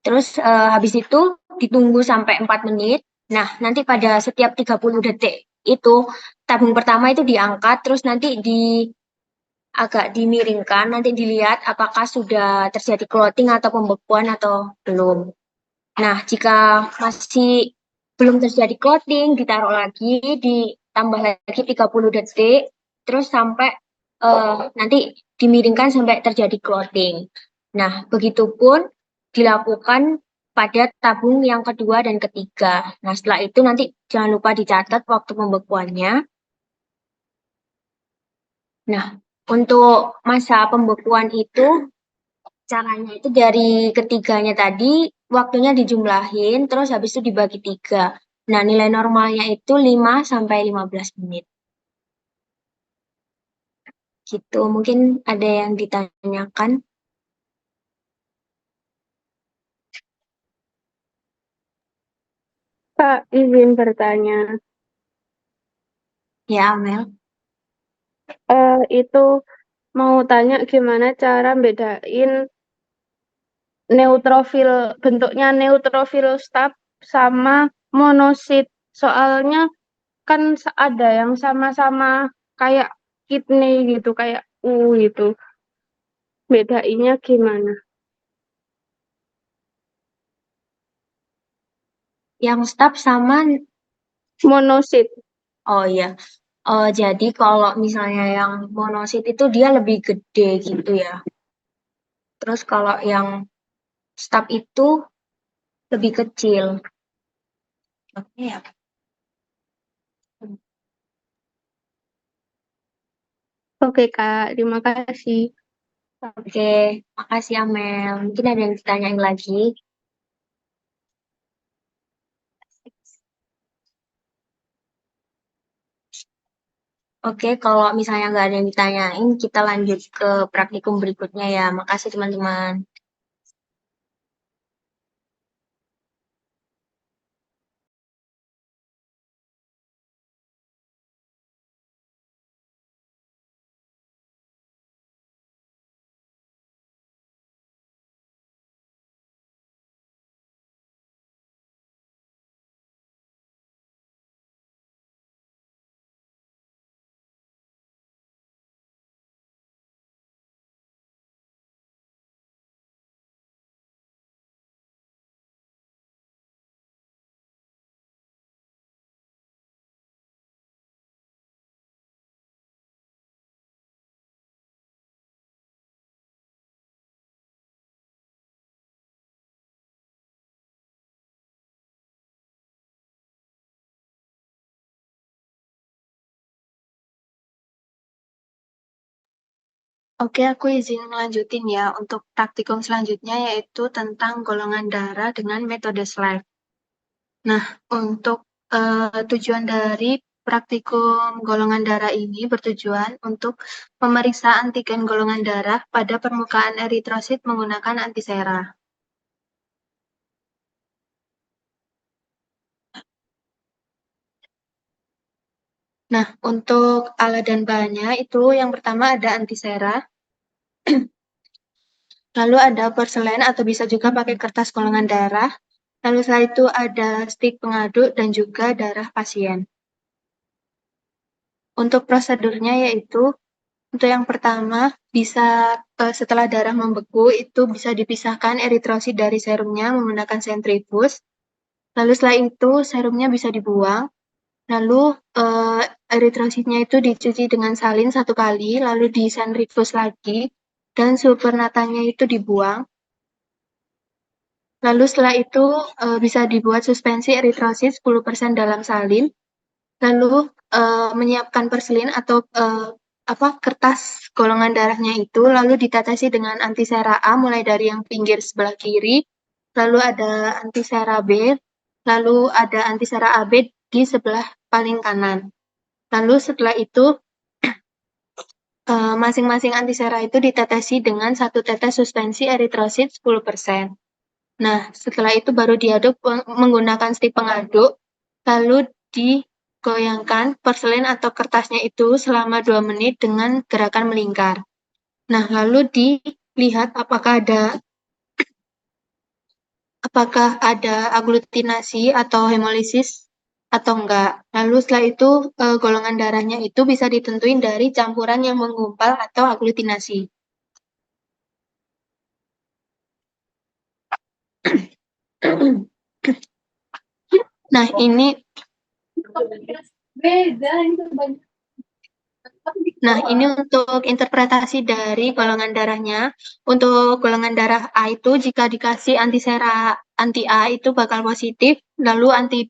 Terus habis itu ditunggu sampai 4 menit. Nah, nanti pada setiap 30 detik itu tabung pertama itu diangkat, terus nanti agak dimiringkan, nanti dilihat apakah sudah terjadi clotting atau pembekuan atau belum. Nah, jika masih belum terjadi clotting, ditaruh lagi, ditambah lagi 30 detik, terus sampai nanti dimiringkan sampai terjadi clotting. Nah, begitupun dilakukan pada tabung yang kedua dan ketiga. Nah, setelah itu nanti jangan lupa dicatat waktu pembekuannya. Nah, untuk masa pembekuan itu caranya itu dari ketiganya tadi waktunya dijumlahin terus habis itu dibagi 3. Nah, nilai normalnya itu 5-15 menit. Gitu, mungkin ada yang ditanyakan. Kak, izin bertanya. Ya, Amel. Itu mau tanya gimana cara bedain bentuknya neutrofil staf sama monosit. Soalnya kan ada yang sama-sama kayak kidney gitu, kayak U gitu. Bedainnya gimana? Yang staf sama, Monosit. oh iya. Jadi kalau misalnya yang monosit itu dia lebih gede gitu ya. Terus kalau yang staf itu lebih kecil. Oke ya. Oke, Kak. Terima kasih. Oke, makasih Amel. Mungkin ada yang ditanyain lagi. Oke, kalau misalnya nggak ada yang ditanyain, kita lanjut ke praktikum berikutnya ya. Makasih teman-teman. Oke, aku izin melanjutin ya untuk praktikum selanjutnya yaitu tentang golongan darah dengan metode SLAC. Nah, untuk tujuan dari praktikum golongan darah ini bertujuan untuk memeriksa antigen golongan darah pada permukaan eritrosit menggunakan antisera. Nah, untuk alat dan bahannya itu yang pertama ada antisera, lalu ada porselen atau bisa juga pakai kertas golongan darah, lalu setelah itu ada stik pengaduk dan juga darah pasien. Untuk prosedurnya yaitu untuk yang pertama bisa setelah darah membeku itu bisa dipisahkan eritrosit dari serumnya menggunakan sentrifuge. Lalu setelah itu serumnya bisa dibuang. Lalu eritrositnya itu dicuci dengan salin 1 kali, lalu disentrifuge lagi dan supernatanya itu dibuang. Lalu setelah itu bisa dibuat suspensi eritrosit 10% dalam salin. Lalu menyiapkan perselin atau kertas golongan darahnya itu lalu ditetesi dengan antisera A mulai dari yang pinggir sebelah kiri, lalu ada antisera B, lalu ada antisera AB di sebelah paling kanan. Lalu setelah itu masing-masing antisera itu ditetesi dengan 1 tetes suspensi eritrosit 10%. Nah, setelah itu baru diaduk menggunakan stik pengaduk, lalu digoyangkan porselin atau kertasnya itu selama 2 menit dengan gerakan melingkar. Nah, lalu dilihat apakah ada aglutinasi atau hemolisis atau enggak. Lalu setelah itu golongan darahnya itu bisa ditentuin dari campuran yang menggumpal atau aglutinasi. Nah, ini untuk interpretasi dari golongan darahnya. Untuk golongan darah A itu jika dikasih antisera anti A itu bakal positif, lalu anti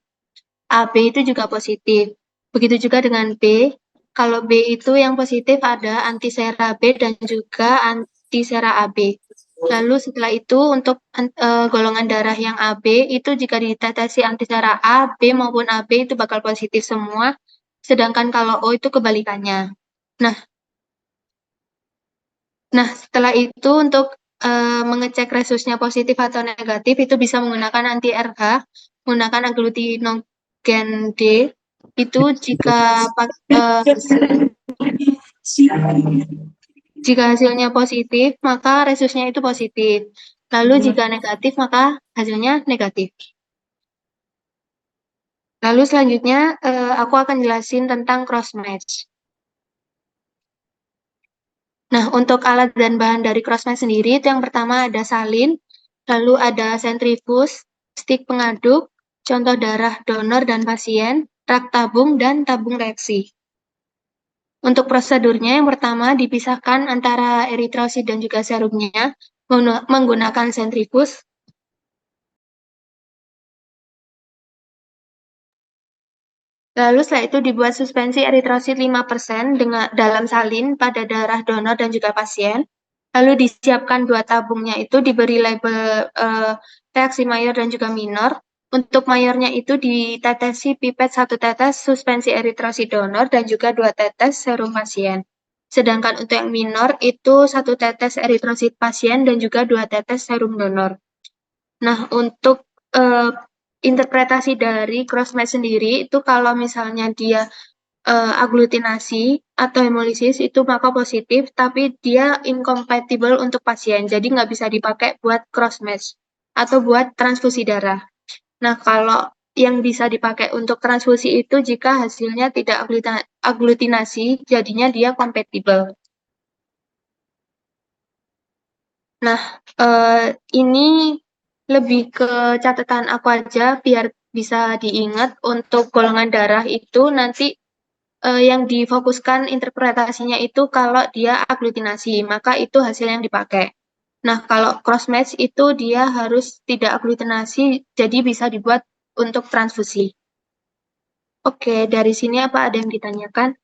AB itu juga positif. Begitu juga dengan B. Kalau B itu yang positif ada antisera B dan juga antisera AB. Lalu setelah itu untuk golongan darah yang AB itu jika ditetesi antisera A, B maupun AB itu bakal positif semua. Sedangkan kalau O itu kebalikannya. Nah, setelah itu untuk mengecek resusnya positif atau negatif itu bisa menggunakan anti-RH, menggunakan agglutinogen D. Itu jika hasilnya positif, maka resusnya itu positif. Lalu jika negatif, maka hasilnya negatif. Lalu selanjutnya aku akan jelasin tentang cross-match. Nah, untuk alat dan bahan dari crossmatch sendiri, itu yang pertama ada salin, lalu ada sentrifuge, stik pengaduk, contoh darah donor dan pasien, rak tabung, dan tabung reaksi. Untuk prosedurnya, yang pertama dipisahkan antara eritrosit dan juga serumnya menggunakan sentrifuge. Lalu setelah itu dibuat suspensi eritrosit 5% dalam salin pada darah donor dan juga pasien. Lalu disiapkan 2 tabungnya itu diberi label reaksi mayor dan juga minor. Untuk mayornya itu ditetesi pipet 1 tetes suspensi eritrosit donor dan juga 2 tetes serum pasien. Sedangkan untuk yang minor itu 1 tetes eritrosit pasien dan juga 2 tetes serum donor. Nah, untuk interpretasi dari crossmatch sendiri itu kalau misalnya dia aglutinasi atau hemolisis itu maka positif, tapi dia incompatible untuk pasien, jadi nggak bisa dipakai buat crossmatch atau buat transfusi darah. Nah, kalau yang bisa dipakai untuk transfusi itu jika hasilnya tidak aglutinasi, jadinya dia compatible. Nah, ini lebih ke catatan aku aja biar bisa diingat untuk golongan darah itu nanti yang difokuskan interpretasinya itu kalau dia aglutinasi, maka itu hasil yang dipakai. Nah, kalau crossmatch itu dia harus tidak aglutinasi, jadi bisa dibuat untuk transfusi. Oke, dari sini apa ada yang ditanyakan?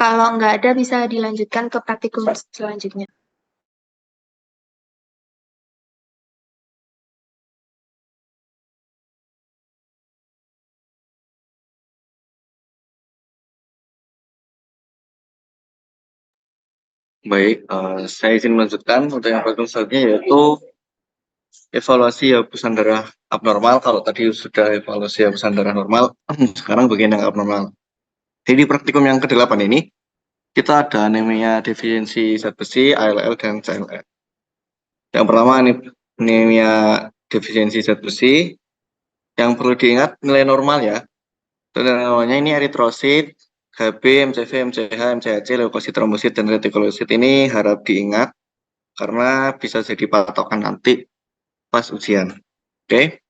Kalau nggak ada, bisa dilanjutkan ke praktikum selanjutnya. Baik, saya izin melanjutkan untuk yang praktikum selanjutnya yaitu evaluasi hapusan darah abnormal. Kalau tadi sudah evaluasi hapusan darah normal, sekarang bagian yang abnormal. Jadi di praktikum yang ke-8 ini, kita ada anemia defisiensi zat besi, ALL, dan CLL. Yang pertama anemia defisiensi zat besi, yang perlu diingat nilai normal ya. Nilai normalnya ini eritrosit, HB, MCV, MCH, MCHC, leukosit, trombosit, dan retikulosit ini harap diingat karena bisa jadi patokan nanti pas ujian. Oke.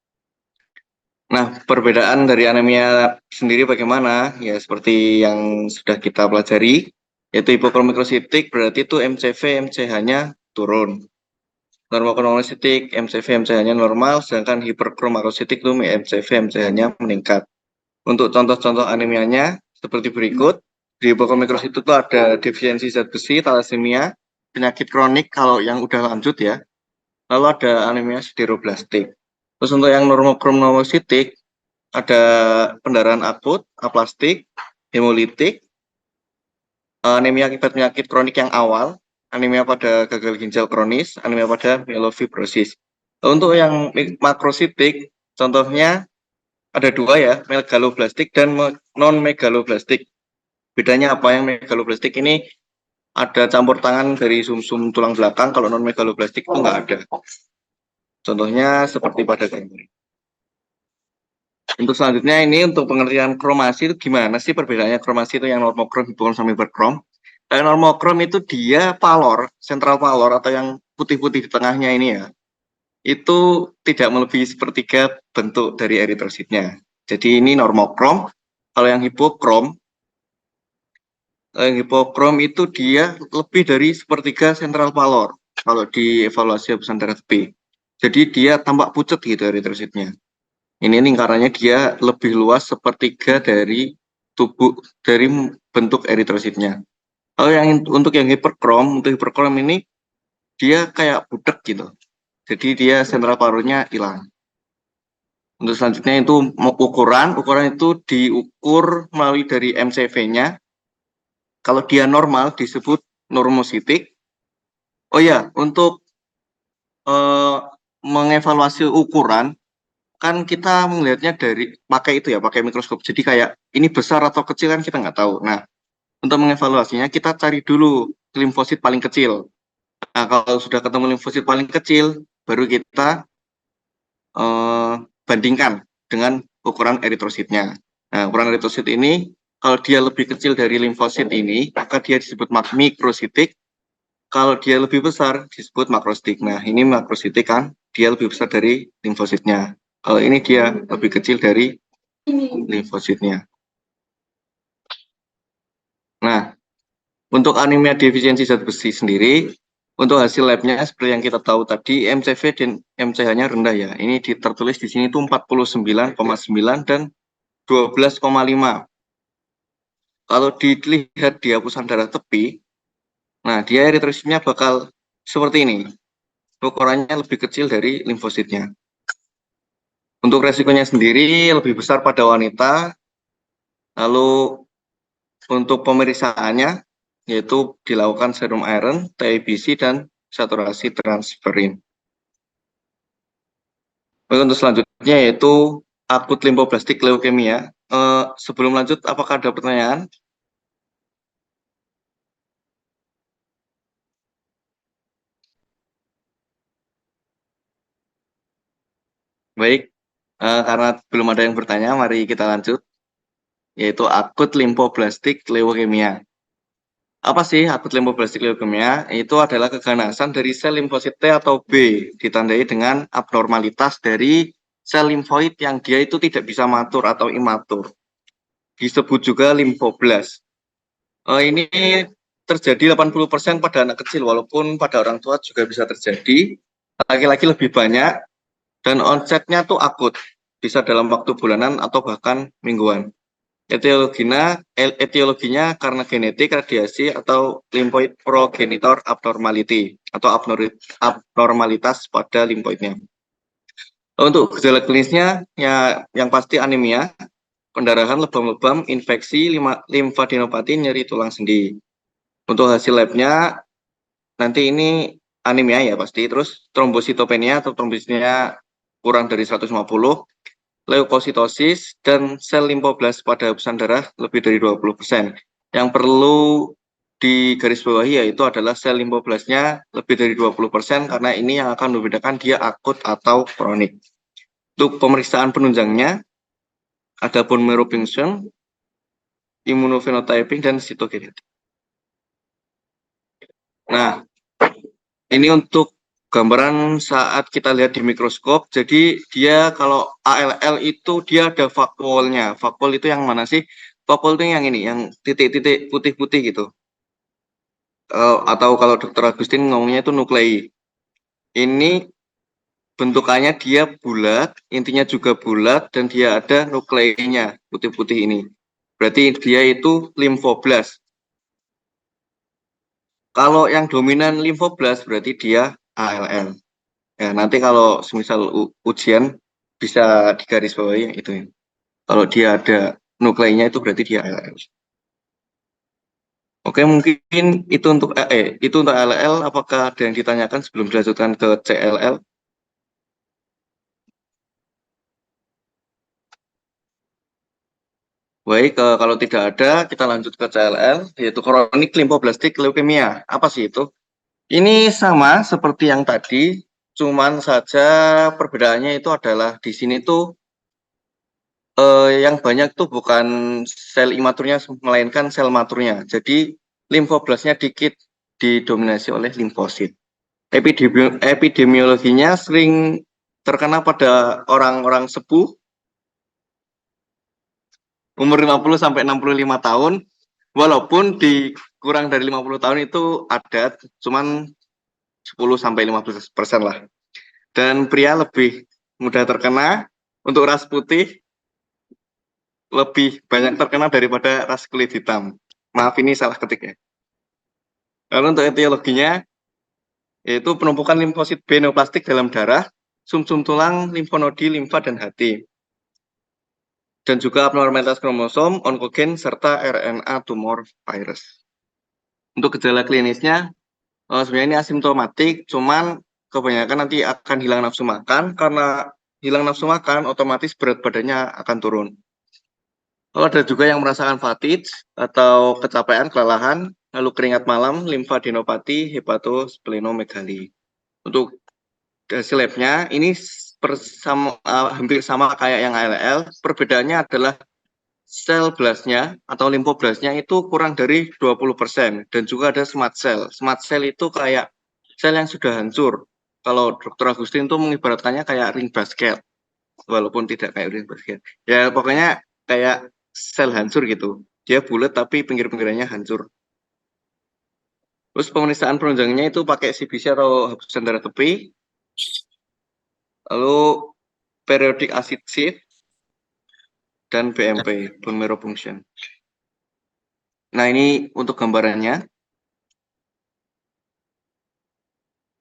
Nah, perbedaan dari anemia sendiri bagaimana? Ya, seperti yang sudah kita pelajari, yaitu hipokromikrositik berarti itu MCV, MCH-nya turun. Normokromositik, MCV, MCH-nya normal, sedangkan hiperkromakrositik itu MCV, MCH-nya meningkat. Untuk contoh-contoh anemianya seperti berikut. Di hipokromikrositik itu ada defisiensi zat besi, talasemia, penyakit kronik kalau yang udah lanjut ya. Lalu ada anemia sideroblastik. Terus untuk yang normokromocytic ada pendarahan akut, aplastik, hemolitik, anemia akibat penyakit kronik yang awal, anemia pada gagal ginjal kronis, anemia pada myelofibrosis. Untuk yang makrositik, contohnya ada dua ya, megaloblastik dan non-megaloblastik. Bedanya apa? Yang megaloblastik ini ada campur tangan dari sumsum tulang belakang, kalau non-megaloblastik itu nggak ada. Contohnya seperti pada gambar. Untuk selanjutnya ini untuk pengertian kromasi itu gimana sih perbedaannya kromasi itu yang normokrom, hipokrom, sama hiperkrom. Normokrom itu dia palor, sentral palor atau yang putih-putih di tengahnya ini ya, itu tidak melebihi sepertiga bentuk dari eritrositnya. Jadi ini normokrom. Kalau yang hipokrom itu dia lebih dari sepertiga sentral palor kalau di evaluasi hapusan darah B. Jadi dia tampak pucat gitu eritrositnya. Ini lingkarannya dia lebih luas sepertiga dari tubuh dari bentuk eritrositnya. Kalau yang untuk yang hiperkrom, untuk hiperkrom ini dia kayak budak gitu. Jadi dia sentral palornya hilang. Untuk selanjutnya itu ukuran itu diukur melalui dari MCV-nya. Kalau dia normal disebut normositik. Oh ya, untuk mengevaluasi ukuran kan kita melihatnya dari pakai itu ya, pakai mikroskop. Jadi kayak ini besar atau kecil kan kita nggak tahu. Nah, untuk mengevaluasinya kita cari dulu limfosit paling kecil. Nah, kalau sudah ketemu limfosit paling kecil, baru kita bandingkan dengan ukuran eritrositnya. Nah, ukuran eritrosit ini kalau dia lebih kecil dari limfosit ini, maka dia disebut mikrositik. Kalau dia lebih besar disebut makrositik. Nah, ini makrositik kan dia lebih besar dari limfositnya. Kalau ini dia lebih kecil dari limfositnya. Nah, untuk anemia defisiensi zat besi sendiri, untuk hasil labnya seperti yang kita tahu tadi, MCV dan MCH-nya rendah ya. Ini tertulis di sini itu 49,9 dan 12,5. Kalau dilihat di hapusan darah tepi, nah dia eritrositnya bakal seperti ini. Ukurannya lebih kecil dari limfositnya. Untuk resikonya sendiri lebih besar pada wanita. Lalu untuk pemeriksaannya yaitu dilakukan serum iron, TIBC, dan saturasi transferin. Untuk selanjutnya yaitu akut limfoblastik leukemia. Sebelum lanjut, apakah ada pertanyaan? Baik, karena belum ada yang bertanya, mari kita lanjut. Yaitu akut limfoblastik leukemia. Apa sih akut limfoblastik leukemia? Itu adalah keganasan dari sel limfosit T atau B, ditandai dengan abnormalitas dari sel limfoid yang dia itu tidak bisa matur atau imatur. Disebut juga limfoblast. Ini terjadi 80% pada anak kecil, walaupun pada orang tua juga bisa terjadi. Laki-laki lebih banyak, dan onsetnya tuh akut. Bisa dalam waktu bulanan atau bahkan mingguan. Etiologinya karena genetik, radiasi, atau lymphoid progenitor abnormality atau abnormalitas pada limfoidnya. Untuk gejala klinisnya ya yang pasti anemia, pendarahan, lebam-lebam, infeksi, limfadenopati, nyeri tulang sendi. Untuk hasil labnya nanti ini anemia ya pasti, terus trombositopenia atau trombositnya kurang dari 150, leukositosis, dan sel limfoblas pada hapusan darah lebih dari 20%. Yang perlu digarisbawahi yaitu adalah sel limfoblasnya lebih dari 20% karena ini yang akan membedakan dia akut atau kronik. Untuk pemeriksaan penunjangnya ada bone marrow function, immunophenotyping, dan cytogenetik. Nah, ini untuk gambaran saat kita lihat di mikroskop. Jadi dia kalau ALL itu dia ada vakuolnya. Vakuol itu yang mana sih? Vakuol itu yang ini, yang titik-titik putih-putih gitu. Atau kalau Dr. Agustin ngomongnya itu nuklei. Ini bentukannya dia bulat, intinya juga bulat, dan dia ada nukleinya putih-putih ini. Berarti dia itu limfoblas. Kalau yang dominan limfoblas berarti dia ALL. Ya, nanti kalau semisal ujian bisa digarisbawahi itu. Kalau dia ada nukleinya itu berarti dia ALL. Oke, mungkin itu untuk ALL. Apakah ada yang ditanyakan sebelum dilanjutkan ke CLL? Baik, kalau tidak ada, kita lanjut ke CLL, yaitu chronic lymphoblastic leukemia. Apa sih itu? Ini sama seperti yang tadi, cuman saja perbedaannya itu adalah di sini tuh yang banyak tuh bukan sel imaturnya, melainkan sel maturnya. Jadi limfoblasnya dikit didominasi oleh limfosit. Epidemiologinya sering terkena pada orang-orang sepuh, umur 50 sampai 65 tahun, walaupun di kurang dari 50 tahun itu ada, cuman 10 sampai 15% lah. Dan pria lebih mudah terkena, untuk ras putih lebih banyak terkena daripada ras kulit hitam. Maaf ini salah ketik ya. Lalu untuk etiologinya, yaitu penumpukan limfosit B neoplastik dalam darah, sumsum tulang, limfonodi, limfa, dan hati. Dan juga abnormalitas kromosom, onkogen, serta RNA tumor virus. Untuk gejala klinisnya, sebenarnya ini asimptomatik, cuman kebanyakan nanti akan hilang nafsu makan, karena hilang nafsu makan, otomatis berat badannya akan turun. Kalau ada juga yang merasakan fatigue, atau kecapean, kelelahan, lalu keringat malam, limfadenopati, hepatosplenomegali. Untuk hasil labnya, ini hampir sama kayak yang ALL, perbedaannya adalah sel blastnya atau limfoblasnya itu kurang dari 20%, dan juga ada smart cell. Smart cell itu kayak sel yang sudah hancur. Kalau Dr. Agustin itu mengibaratkannya kayak ring basket, walaupun tidak kayak ring basket. Ya pokoknya kayak sel hancur gitu. Dia bulat tapi pinggir-pinggirannya hancur. Terus pemeriksaan penunjangnya itu pakai CBC atau hapusan darah tepi. Lalu periodic acid shift, dan BMP, bone marrow function. Nah ini untuk gambarannya.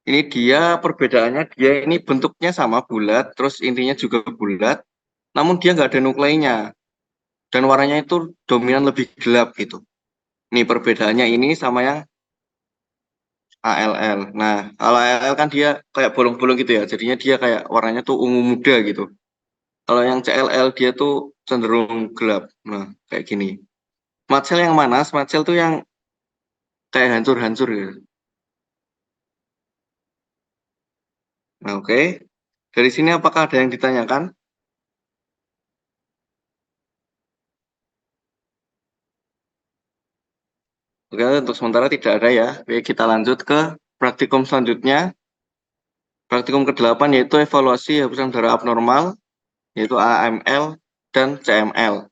Ini dia perbedaannya, dia ini bentuknya sama bulat, terus intinya juga bulat, namun dia nggak ada nukleinya. Dan warnanya itu dominan lebih gelap gitu. Ini perbedaannya ini sama yang ALL. Nah, kalau ALL kan dia kayak bolong-bolong gitu ya, jadinya dia kayak warnanya tuh ungu muda gitu. Kalau yang CLL dia tuh cenderung gelap. Nah, kayak gini. Smart cell yang mana? Smart cell tuh yang kayak hancur-hancur gitu. Nah, oke. Dari sini apakah ada yang ditanyakan? Oke, untuk sementara tidak ada ya. Oke, kita lanjut ke praktikum selanjutnya. Praktikum ke-8 yaitu evaluasi hapusan darah abnormal, yaitu AML dan CML.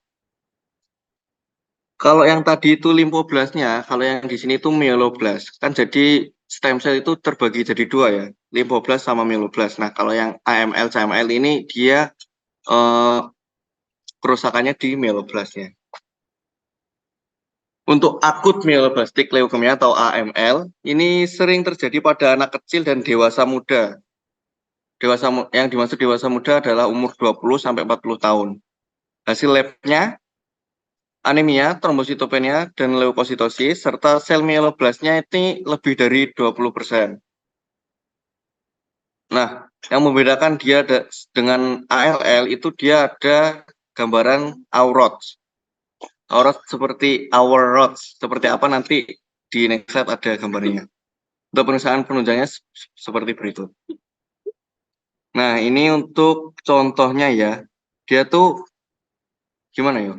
Kalau yang tadi itu limfoblasnya, kalau yang di sini itu myeloblas. Kan jadi stem cell itu terbagi jadi dua ya, limfoblas sama myeloblas. Nah, kalau yang AML, CML ini dia kerusakannya di myeloblasnya. Untuk akut mieloblastik leukemia atau AML, ini sering terjadi pada anak kecil dan dewasa muda. Yang dimaksud dewasa muda adalah umur 20 sampai 40 tahun. Hasil labnya anemia, trombositopenia, dan leukositosis, serta sel mieloblastnya ini lebih dari 20%. Nah, yang membedakan dia dengan ALL itu dia ada gambaran auroch. Auroch seperti seperti apa nanti di next slide ada gambarnya. Untuk penunjangnya seperti berikut. Nah, ini untuk contohnya ya. Dia tuh gimana ya?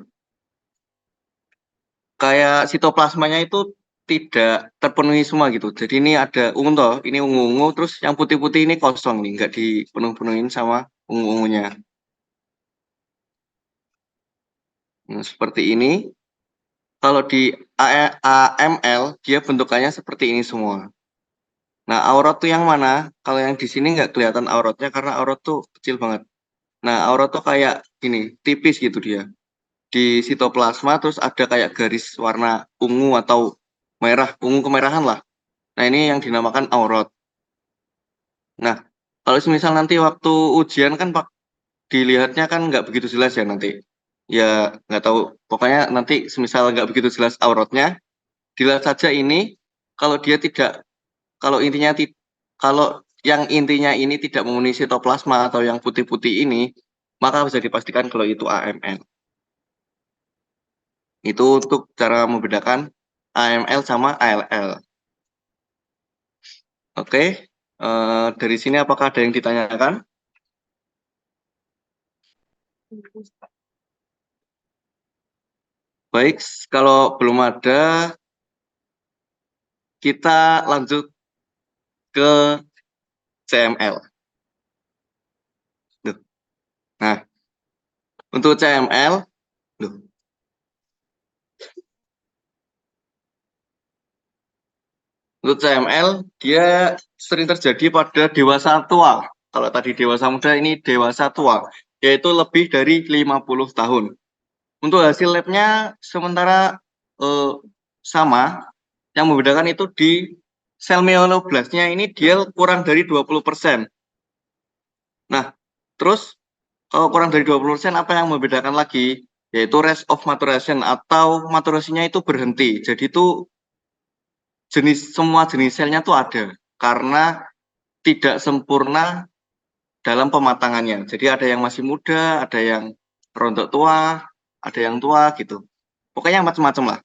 Kayak sitoplasmanya itu tidak terpenuhi semua gitu. Jadi ini ada ungu toh, ini ungu-ungu, terus yang putih-putih ini kosong nih, nggak dipenuh-penuhin sama ungu-ungunya. Nah, seperti ini. Kalau di AML, dia bentukannya seperti ini semua. Nah, aurat tuh yang mana? Kalau yang di sini nggak kelihatan auratnya karena aurat tuh kecil banget. Nah, aurat tuh kayak gini, tipis gitu dia. Di sitoplasma terus ada kayak garis warna ungu atau merah, ungu kemerahan lah. Nah, ini yang dinamakan aurat. Nah, kalau misal nanti waktu ujian kan Pak, dilihatnya kan nggak begitu jelas ya nanti. Ya, nggak tahu. Pokoknya nanti semisal nggak begitu jelas auratnya, dilihat saja ini, kalau dia tidak, kalau yang intinya ini tidak memenuhi sitoplasma atau yang putih-putih ini, maka bisa dipastikan kalau itu AML. Itu untuk cara membedakan AML sama ALL. Oke, dari sini apakah ada yang ditanyakan? Baik, kalau belum ada, kita lanjut ke CML. Nah, untuk CML, untuk CML, dia sering terjadi pada dewasa tua. Kalau tadi dewasa muda, ini dewasa tua, yaitu lebih dari 50 tahun. Untuk hasil labnya sementara sama, yang membedakan itu di sel mieloblastnya ini dia kurang dari 20%. Nah, terus kalau kurang dari 20% apa yang membedakan lagi? Yaitu rate of maturation atau maturasinya itu berhenti. Jadi itu semua jenis selnya tuh ada karena tidak sempurna dalam pematangannya. Jadi ada yang masih muda, ada yang rontok tua, ada yang tua gitu. Pokoknya macam-macam lah.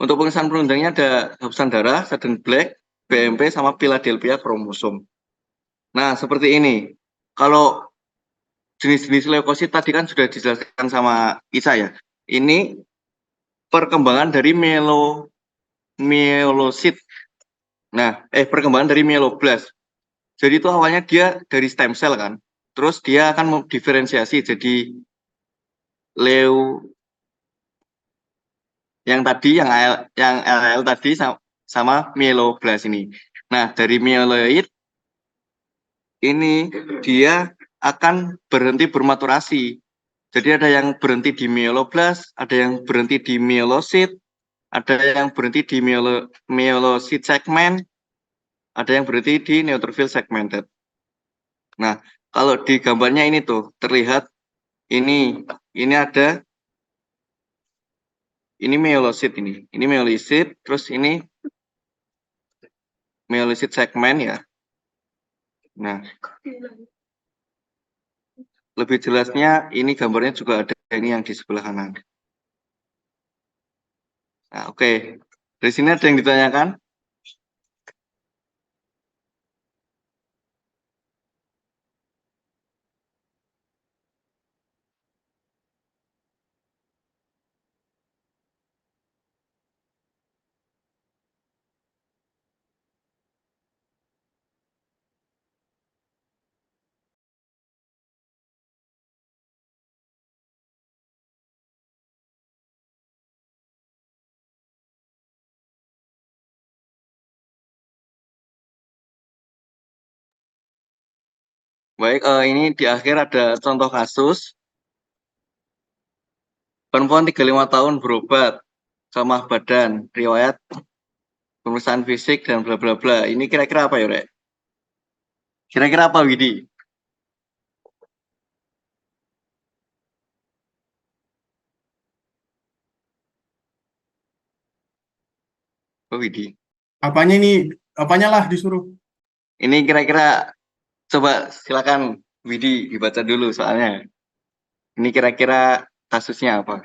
Untuk pemeriksaan penunjangnya ada hapusan darah, sudden black, BMP, sama Philadelphia kromosom. Nah, seperti ini. Kalau jenis-jenis leukosit tadi kan sudah dijelaskan sama Isa ya. Ini perkembangan dari mielosit. Nah, perkembangan dari mieloblast. Jadi itu awalnya dia dari stem cell kan. Terus dia akan diferensiasi jadi yang tadi yang LL tadi sama mieloblast ini. Nah, dari mieloid ini dia akan berhenti bermaturasi. Jadi ada yang berhenti di mieloblast, ada yang berhenti di mielosit, ada yang berhenti di mielosit segment, ada yang berhenti di neutrophil segmented. Nah, kalau di gambarnya ini tuh terlihat ini ada ini mielosit ini mielosit, terus ini mielosit segmen ya. Nah, lebih jelasnya ini gambarnya juga ada ini yang di sebelah kanan. Nah, oke. Dari sini ada yang ditanyakan? Baik, ini di akhir ada contoh kasus. perempuan 35 tahun berobat, sama badan, riwayat pemeriksaan fisik dan bla bla bla. Ini kira-kira apa ya, Rek? Kira-kira apa, Widi? Oh, Widi. Apanya ini? Apanya lah disuruh? Ini kira-kira coba silakan Widi dibaca dulu soalnya. Ini kira-kira kasusnya apa?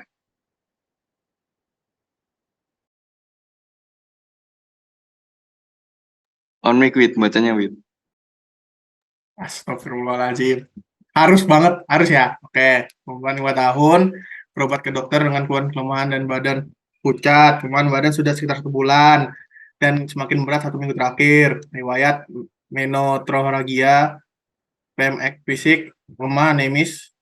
On mic, Wid, bacanya, Wid. Astagfirullahaladzim. Harus banget, harus ya. Oke, perempuan 5 tahun, berobat ke dokter dengan keluhan kelemahan dan badan pucat, keluhan badan sudah sekitar 1 bulan, dan semakin berat 1 minggu terakhir. Riwayat menotrorhagia, PMX fisik, lemah, anemis,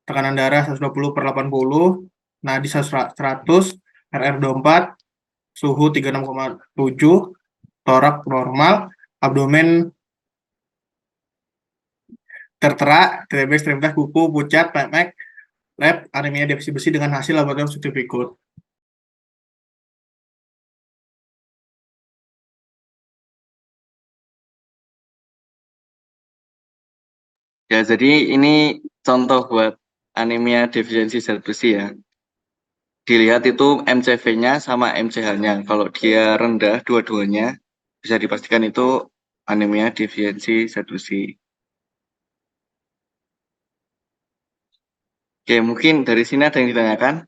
tekanan darah 120/80, nadi 100, RR24, suhu 36,7, torak normal, abdomen tertera, TB ekstremitas kuku, pucat, PMX, lab, anemia defisi besi dengan hasil laboratorium struktur berikut. Ya, jadi ini contoh buat anemia defisiensi zat besi ya. Dilihat itu MCV-nya sama MCH-nya. Kalau dia rendah dua-duanya, bisa dipastikan itu anemia defisiensi zat besi. Oke, mungkin dari sini ada yang ditanyakan?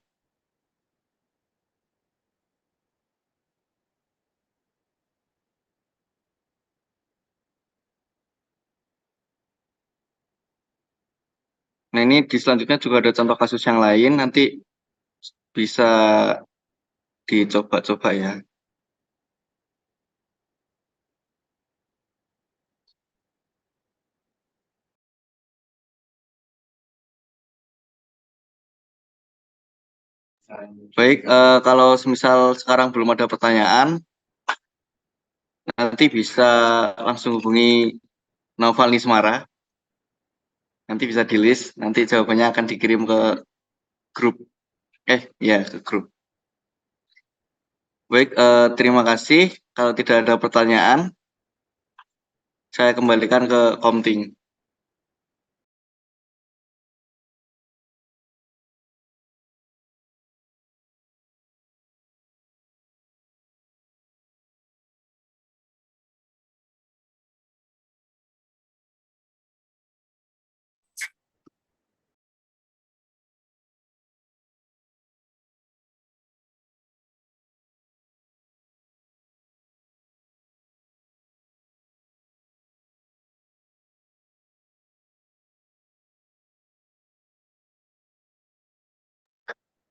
Nah, ini di selanjutnya juga ada contoh kasus yang lain, nanti bisa dicoba-coba ya. Baik, kalau semisal sekarang belum ada pertanyaan, nanti bisa langsung hubungi Naufal Nismara. Nanti bisa di list, nanti jawabannya akan dikirim ke grup. Ya, ke grup. Baik, terima kasih. Kalau tidak ada pertanyaan, saya kembalikan ke Komting.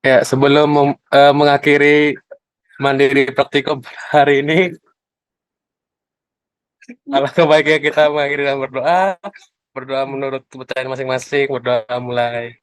Ya, sebelum mengakhiri Mandiri Praktikum hari ini, alangkah baiknya kita mengakhiri dengan berdoa. Berdoa menurut kepercayaan masing-masing, berdoa mulai.